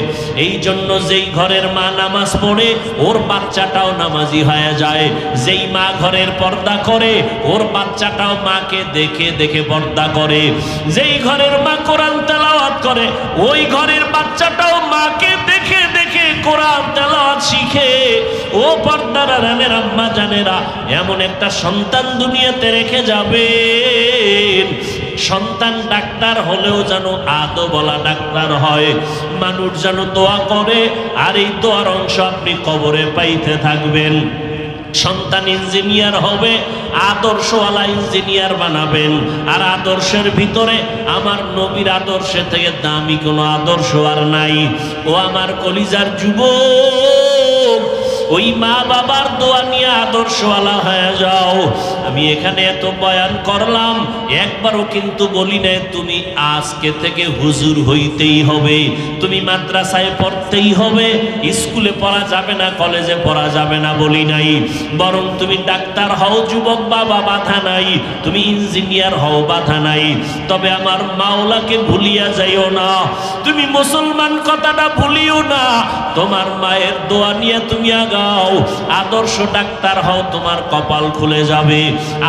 এই জন্য যেই ঘরের মা নামাজ পড়ে ওর বাচ্চাটাও নামাজি হয়ে যায়, যেই মা ঘরের পর্দা করে ওর বাচ্চাটাও মাকে দেখে দেখে পর্দা করে, যেই ঘরের মা কোরআন তেলাওয়াত করে ওই ঘরের বাচ্চাটাও মাকে দেখে দেখে কোরআন তেলাওয়াত শিখে। ও পর্দার আড়ালের আম্মা জানেরা, এমন একটা সন্তান দুনিয়াতে রেখে যাবেন, সন্তান ডাক্তার হলেও যেন আদবওয়ালা ডাক্তার হয়, মানুষ যেন দোয়া করে, আর এই দোয়ার অংশ আপনি কবরে পাইতে থাকবেন। সন্তান ইঞ্জিনিয়ার হবে, আদর্শওয়ালা ইঞ্জিনিয়ার বানাবেন। আর আদর্শের ভিতরে আমার নবীর আদর্শের থেকে দামি কোনো আদর্শ আর নাই। ও আমার কলিজার যুবক, ওই মা বাবার দোয়া নিয়ে আদর্শওয়ালা হয়ে যাও। আমি এখানে এত বয়ান করলাম, একবারও কিন্তু বলি নাই তুমি আজকে থেকে হুজুর হইতেই হবে, তুমি মাদ্রাসায় পড়তেই হবে, স্কুলে পড়া যাবে না, কলেজে পড়া যাবে না বলি নাই। বরং তুমি ডাক্তার হও যুবক বাবা, বাধা নাই, তুমি ইঞ্জিনিয়ার হও, বাধা নাই। তবে আমার মাওলাকে ভুলিয়া যাইও না, তুমি মুসলমান কথাটা ভুলিও না। তোমার মায়ের দোয়া নিয়ে তুমি আগাও, আদর্শ ডাক্তার হও, তোমার কপাল খুলে যাবে।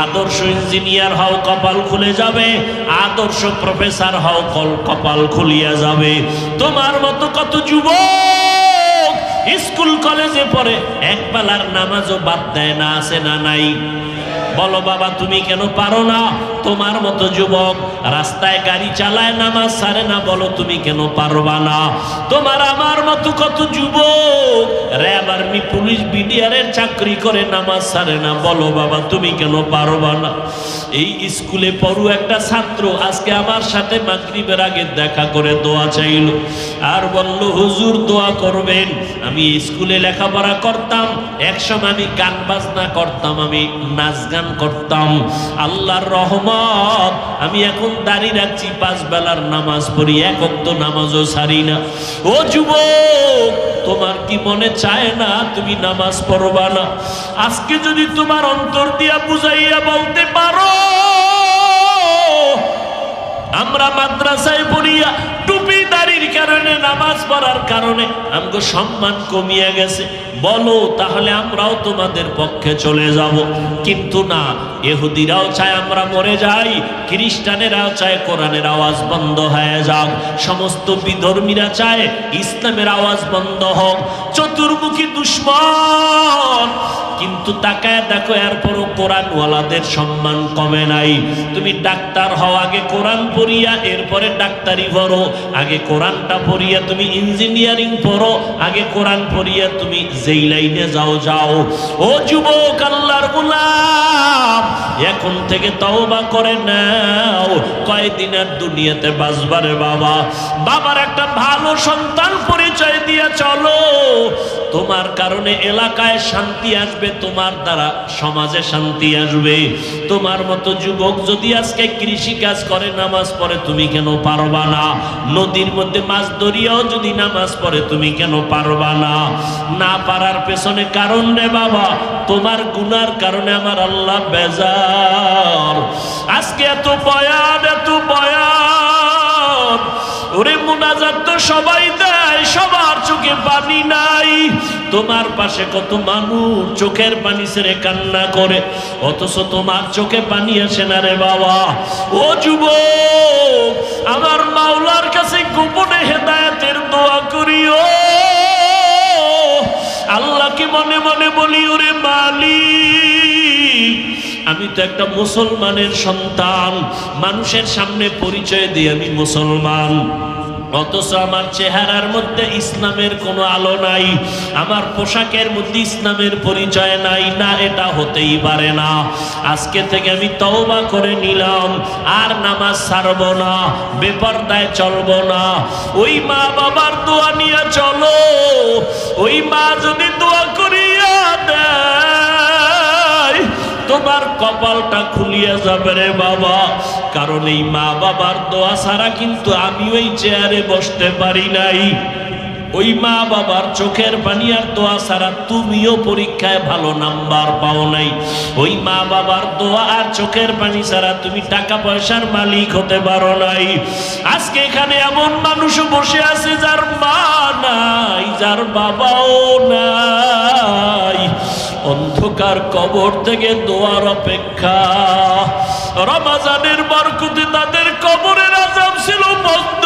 আদর্শ ইঞ্জিনিয়ার হও, কপাল খুলে যাবে। আদর্শ প্রফেসর হও, কপাল খুলিয়া যাবে। তোমার মতো কত যুবক স্কুল কলেজে পড়ে একবেলার নামাজও বাদ দেয় না, আছে না নাই? বলো বাবা, তুমি কেন পারো না? তোমার মতো যুবক রাস্তায় গাড়ি চালায়, নামাজ ছাড়ে না, বলো তুমি কেন পারবা না? তোমার আমার মতো কত যুবক র্যাব, আর্মি, পুলিশ, বিডিআরের চাকরি করে, নামাজ ছাড়ে না, বলো বাবা তুমি কেন পারবা না? এই স্কুলে পড়ু একটা ছাত্র আজকে আমার সাথে মাগরিবের আগে দেখা করে দোয়া চাইল, আর বলল হুজুর দোয়া করবেন। আমি স্কুলে লেখাপড়া করতাম, একসময় আমি গান বাজনা করতাম, আমি নাচ গান করতাম। আল্লাহর রহমত, আমি এখন দাঁড়িয়ে রাখছি, 5 বেলার নামাজ পড়ি, 1 ওয়াক্ত নামাজও ছাড়ি না। ও যুবক, তোমার কি মনে চায় না তুমি নামাজ পড়বা না? আজকে যদি তোমার অন্তর দিয়া বুঝাইয়া বলতে পারো, আমরা মাদ্রাসায় পড়িয়া টুপি দাড়ি বেইমানির কারণে, নামাজ পড়ার কারণে আমগো সম্মান কমিয়ে গেছে, বলো তাহলে আমরাও তোমাদের পক্ষে চলে যাব। কিন্তু না, ইহুদিরাও চায় আমরা মরে যাই, খ্রিস্টানেরাও চায় কোরআনের আওয়াজ বন্ধ হয়ে যাক, সমস্ত বিধর্মীরা চায় ইসলামের আওয়াজ বন্ধ হোক। চতুর্মুখী দুশ্মন। কিন্তু তাকায় দেখো, এরপরও কোরআনওয়ালাদের সম্মান কমে নাই। তুমি ডাক্তার হও, আগে কোরআন পড়িয়া এরপরে ডাক্তারি পড়ো। আগে কোরআনটা পড়িয়া তুমি ইঞ্জিনিয়ারিং পড়ো, আগে কোরআন পড়িয়া তুমি যেই লাইনে যাও যাও। ও যুবক, আল্লাহর গোলাম, এখন থেকে তওবা করে নাও। কয়দিন আর দুনিয়াতে বাঁচবারে বাবা। বাবার একটা ভালো সন্তান পরিচয় দিয়ে চলো। তোমার কারণে এলাকায় শান্তি আসবে, তোমার দ্বারা সমাজে শান্তি আসবে। তোমার মতো যুবক যদি আজকে কৃষি কাজ করে, নামাজ পড়ে, তুমি কেন পারবা না? নদীর মধ্যে মাছ ধরিয়াও যদি নামাজ পড়ে, তুমি কেন পারবা না? না পারার পেছনে কারণ রে বাবা, তোমার গুনার কারণে আমার আল্লাহ বেজার। আজকে এত বয়ান, এত বয়ান, ওরে মুনাজাত তো সবাই দেয়, সবার চোখে পানি নাই। তোমার পাশে কত মানুষ চোখের পানি ছেড়ে কান্না করে, অথচ তোমার চোখে পানি আসে না রে বাবা। ও যুবক, আমার মাওলার কাছে গোপনে হেদায়েতের দোয়া করিও। আল্লাহকে মনে মনে বলি, ওরে মালিক, আমি তো একটা মুসলমানের সন্তান, মানুষের সামনে পরিচয় দিই আমি মুসলমান, অথচ আমার চেহারার মধ্যে ইসলামের কোনো আলো নাই, আমার পোশাকের মধ্যে ইসলামের পরিচয় নাই। না, এটা হতেই পারে না। আজকে থেকে আমি তওবা করে নিলাম, আর নামাজ ছাড়ব না, বেপরদায় চলব না। ওই মা বাবার দোয়া নিয়ে চলো। ওই মা যদি দোয়া করিয়া দেয়, তোমার কপালটা খুলিয়া যাবে রে বাবা। কারণ এই মা বাবার দোয়া ছাড়া কিন্তু আমি ওই চেয়ারে বসতে পারি নাই। ওই মা বাবার চোখের পানি আর দোয়া ছাড়া তুমিও পরীক্ষায় ভালো নাম্বার পাও নাই। ওই মা বাবার দোয়া আর চোখের পানি ছাড়া তুমি টাকা পয়সার মালিক হতে পারো নাই। আজকে এখানে এমন মানুষও বসে আছে যার মা নাই, যার বাবাও নাই। অন্ধকার কবর থেকে দোয়ার অপেক্ষা। রমজানের বরকতে তাদের কবরের আযাব ছিল বন্ধ।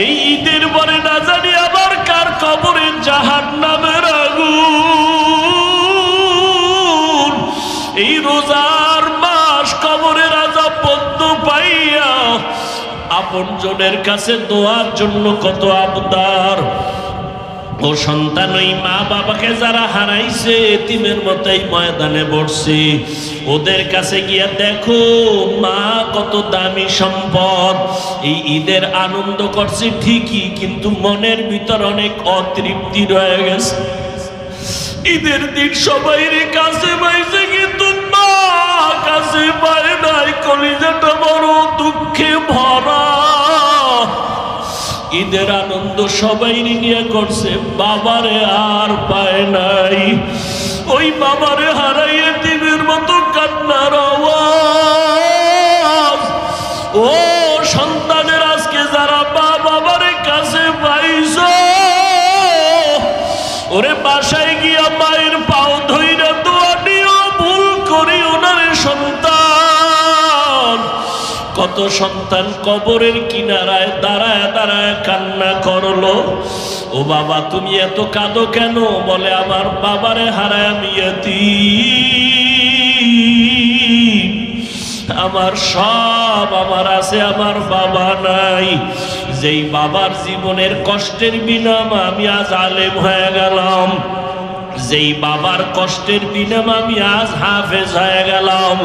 এই ঈদের পরে না জানি আবার কার কবরে জাহান্নামের আগুন। এই রোজার মাস কবরের আযাব বন্ধ পাইয়া আপনজনের কাছে দোয়ার জন্য কত আবদার। ও সন্তান, ওই মা বাবাকে যারা হারাইছে, এতিমের মতোই ময়দানে বসছে, ওদের কাছে গিয়া দেখো মা কত দামি সম্পদ। এই ঈদের আনন্দ করছে ঠিকই, কিন্তু মনের ভিতর অনেক অতৃপ্তি রয়ে গেছে। ঈদের দিন সবাই কাছে পাইছে, কিন্তু মা কাছে পায় নাই। কলিজাটা বড় দুঃখে ভরা। ঈদের আনন্দ সবাই নিয়ে করছে, বাবারে আর পায় নাই। ওই বাবারে হারাইয়ে দিনের মতো কান্নার আওয়াজ। ও সন্তানের, আজকে যারা মা বাবারে কাছে পাইছো, ওরে বাসায় গিয়া মায়ের পাও ধইরা দোয়া নিও, ভুল করিও না রে সন্তান। কত সন্তান কবরের কিনারায় দাঁড়ায় দাঁড়ায় কান্না করলো। ও বাবা, তুমি এত কাঁদো কেন? বলে আমার বাবারে হারায় আমি এতিম। আমার সব আমার আছে, আমার বাবা নাই। যেই বাবার জীবনের কষ্টের বিনিময়ে আমি আজ আলেম হয়ে গেলাম, যেই বাবার কষ্টের বিনিময়ে আমি আজ হাফেজ হয়ে গেলাম।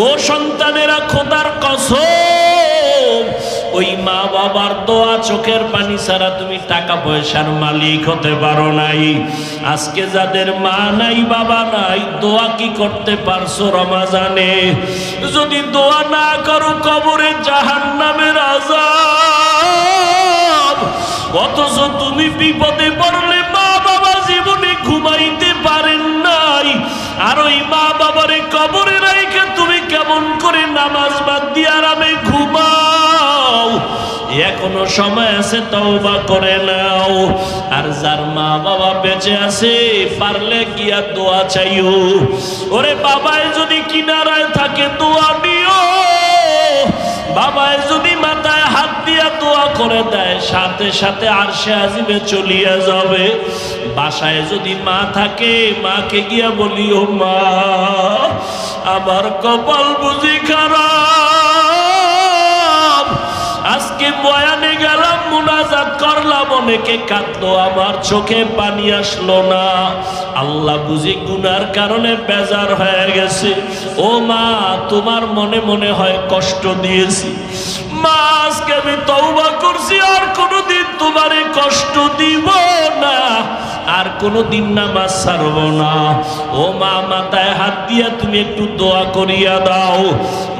ও সন্তানেরা, খোদার কসম, ওই মা বাবার দোয়া চোখের পানি ছাড়া তুমি টাকা পয়সার মালিক হতে পারো নাই। আজকে যাদের মা নাই বাবা নাই, দোয়া কি করতে পারছো রমজানে? যদি দোয়া না করো, কবরে জাহান্নামের আযাব। অথচ তুমি বিপদে পড়লে মা বাবা জীবনে ঘুমাইতে পারেন নাই, আর ওই মা বাবারে কবরে রাইখে তুমি কেমন করে নামাজ বাদ দিয়ে আরামে ঘুমাও? এখনো সময় আছে, তওবা করে নাও। আর যার মা বাবা বেঁচে আছে পারলে গিয়া দোয়া চাইও। ওরে বাবায় যদি কিনারায় থাকে দোয়া দিও, বাবায় যদি মাথায় হাত দিয়া দোয়া করে দেয় সাথে সাথে আরশে আজিমে চলিয়া যাবে। বাসায় যদি মা থাকে মাকে গিয়া বলিও, মা আমার কপাল বুঝি খারাপ, আজকে বয়ানে গেলাম মুনাজাত করলাম অনেকে কাঁদলো, আমার চোখে পানি আসলো না, আল্লাহ বুঝি গুনার কারণে বেজার হয়ে গেছে। ও মা তোমার মনে মনে হয় কষ্ট দিয়েছি, মা আজকে আমি তওবা করছি আর কোনোদিন তোমারে কষ্ট দিব না, আর কোনোদিন নামাজ ছাড়ব না। ও মা মাথায় হাত দিয়া তুমি একটু দোয়া করিয়া দাও।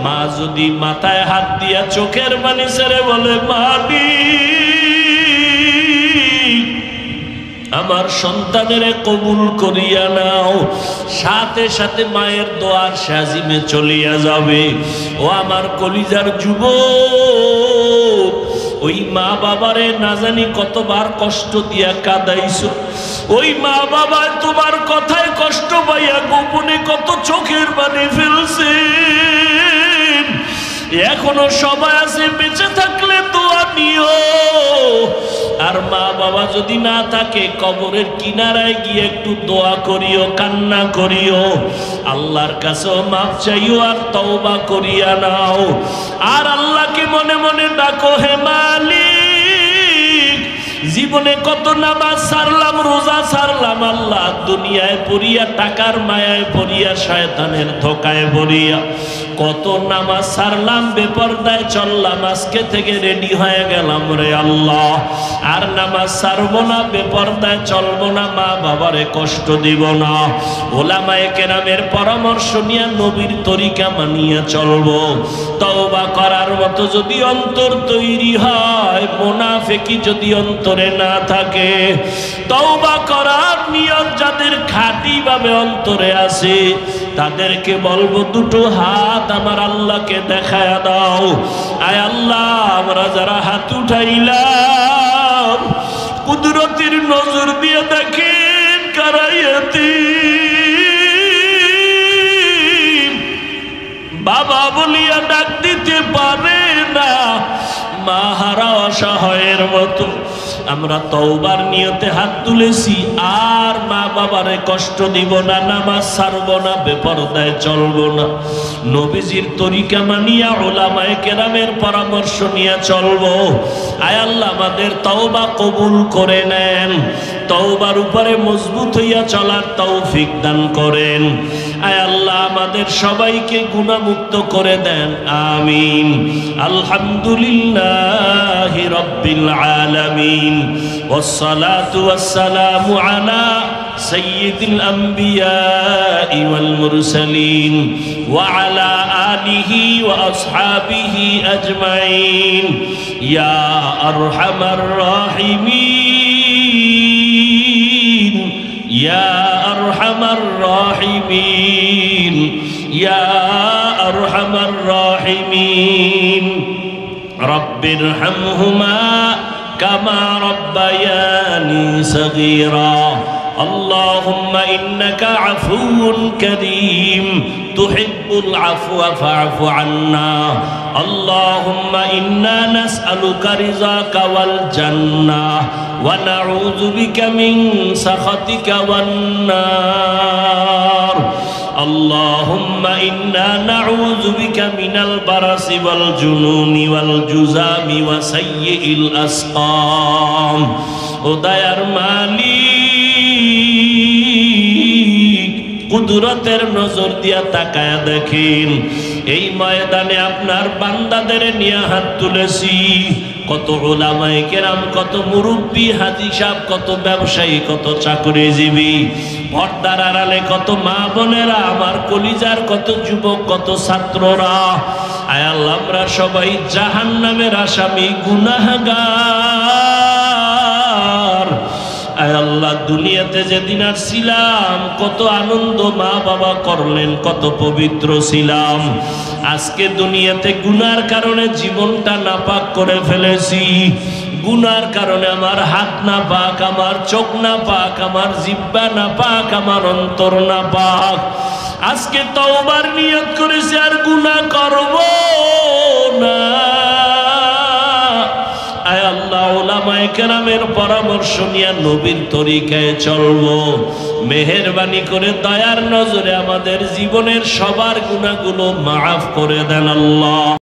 মা যদি মাথায় হাত দিয়া চোখের পানি ছেড়ে বলে, মানি আমার সন্তানের কবুল করিয়া নাও, সাথে সাথে মায়ের দোয়ার সাজিমে চলিয়া যাবে। ও আমার কলিজার যুবক, ওই মা বাবারে না জানি কতবার কষ্ট দিয়া কাঁদাইছো, ওই মা বাবা তোমার কথায় কষ্ট পাইয়া গোপনে কত চোখের পানি ফেলছে। এখনো সময় আছে, বেঁচে থাকলে দোয়া নিও। আর মা বাবা যদি না থাকে কবরের কিনারায় গিয়ে একটু দোয়া করিও, কান্না করিও, আল্লাহর কাছেও মাফ চাইও আর তওবা করিয়া নাও। আর আল্লাহকে মনে মনে ডাকো, হে মালিক জীবনে কত নামাজ ছাড়লাম, রোজা ছাড়লাম, আল্লাহ দুনিয়ায় পড়িয়া টাকার মায়ায় পড়িয়া শয়তানের ধোকায় পড়িয়া কত নামাজ ছাড়লাম, বেপরদায় চললাম, আজকে থেকে রেডি হয়ে গেলাম রে আল্লাহ, আর নামাজ ছাড়বো না, বেপরদায় চলবো না, মা বাবারে কষ্ট দিব না, ওলামায়ে কেরামের পরামর্শ নিয়ে নবীর তরিকা মানিয়া চলবো। তওবা করার মতো যদি অন্তর তৈরি হয়, মুনাফিকি যদি অন্তরে না থাকে, তওবা করার নিয়ত যাদের খাঁটি ভাবে অন্তরে আছে তাদেরকে বলবো দুটো হাত আমার আল্লাহকে দেখায়া দাও। আয় আল্লাহ, আমরা যারা হাত উঠাইলাম কুদরতির নজর দিয়ে দেখেন কারাইয়াতি বাবা বলিয়া ডাক দিতে পারে না, মা হারা অসহায়ের মতো আমরা তওবার নিয়তে হাত তুলেছি, আর মা বাবারে কষ্ট দিব না, নামাজ ছাড়ব না, বেপরদায় চলব না, নবীজির তরিকা মানিয়া উলামায়ে কেরামের পরামর্শ নিয়ে চলব। আয় আল্লাহ আমাদের তওবা কবুল করে নেন, তওবার উপরে মজবুত হইয়া চলার তৌফিক দান করেন। আয় আল্লাহ আমাদের সবাইকে গুনাহমুক্ত করে দেন, আমিন। আলহামদুলিল্লাহি রাব্বিল আলামিন, والصلاة والسلام على سيد الأنبياء والمرسلين وعلى آله وأصحابه أجمعين يا أرحم الراحمين يا أرحم الراحمين يا أرحم الراحمين رب ارحمهما كما ربياني صغيرا اللهم إنك عفو كريم تحب العفو فاعف عنا اللهم إنا نسألك رضاك والجنة ونعوذ بك من سخطك والنار اللهم إنا نعوذ بك من البرص والجنون والجذام وسيء الأسقام উদয়ার মালিক কুদরতের নজর দিয়া তাকায়া দেখেন এই ময়দানে আপনার বান্দাদের নিয়ে হাত তুলেছি কত উলামায়ে কেরাম কত মুরব্বী হাজী সাহেব কত ব্যবসায়ী কত চাকরিজীবী পর্দার আড়ালে কত মা বোনেরা আমার কলিজার কত যুবক কত ছাত্ররা আয় আল্লাহ আমরা সবাই জাহান্নামের আসামি গুনাহগার আয় আল্লাহ, দুনিয়াতে যেদিন আসছিলাম কত আনন্দ মা বাবা করলেন, কত পবিত্র ছিলাম। আজকে দুনিয়াতে গুনার কারণে জীবনটা নাপাক করে ফেলেছি। গুনার কারণে আমার হাত না পাক, আমার চোখ না পাক, আমার জিহ্বা না পাক, আমার অন্তর না পাক। আজকে তওবার নিয়ত করেছি আর গুনাহ করব না। আয় আল্লাহ, উলামায়ে কেরামের পরামর্শ নিয়ে নবীর তরিকায় চলবো। মেহেরবানি করে দয়ার নজরে আমাদের জীবনের সবার গুনাহগুলো মাফ করে দেন আল্লাহ।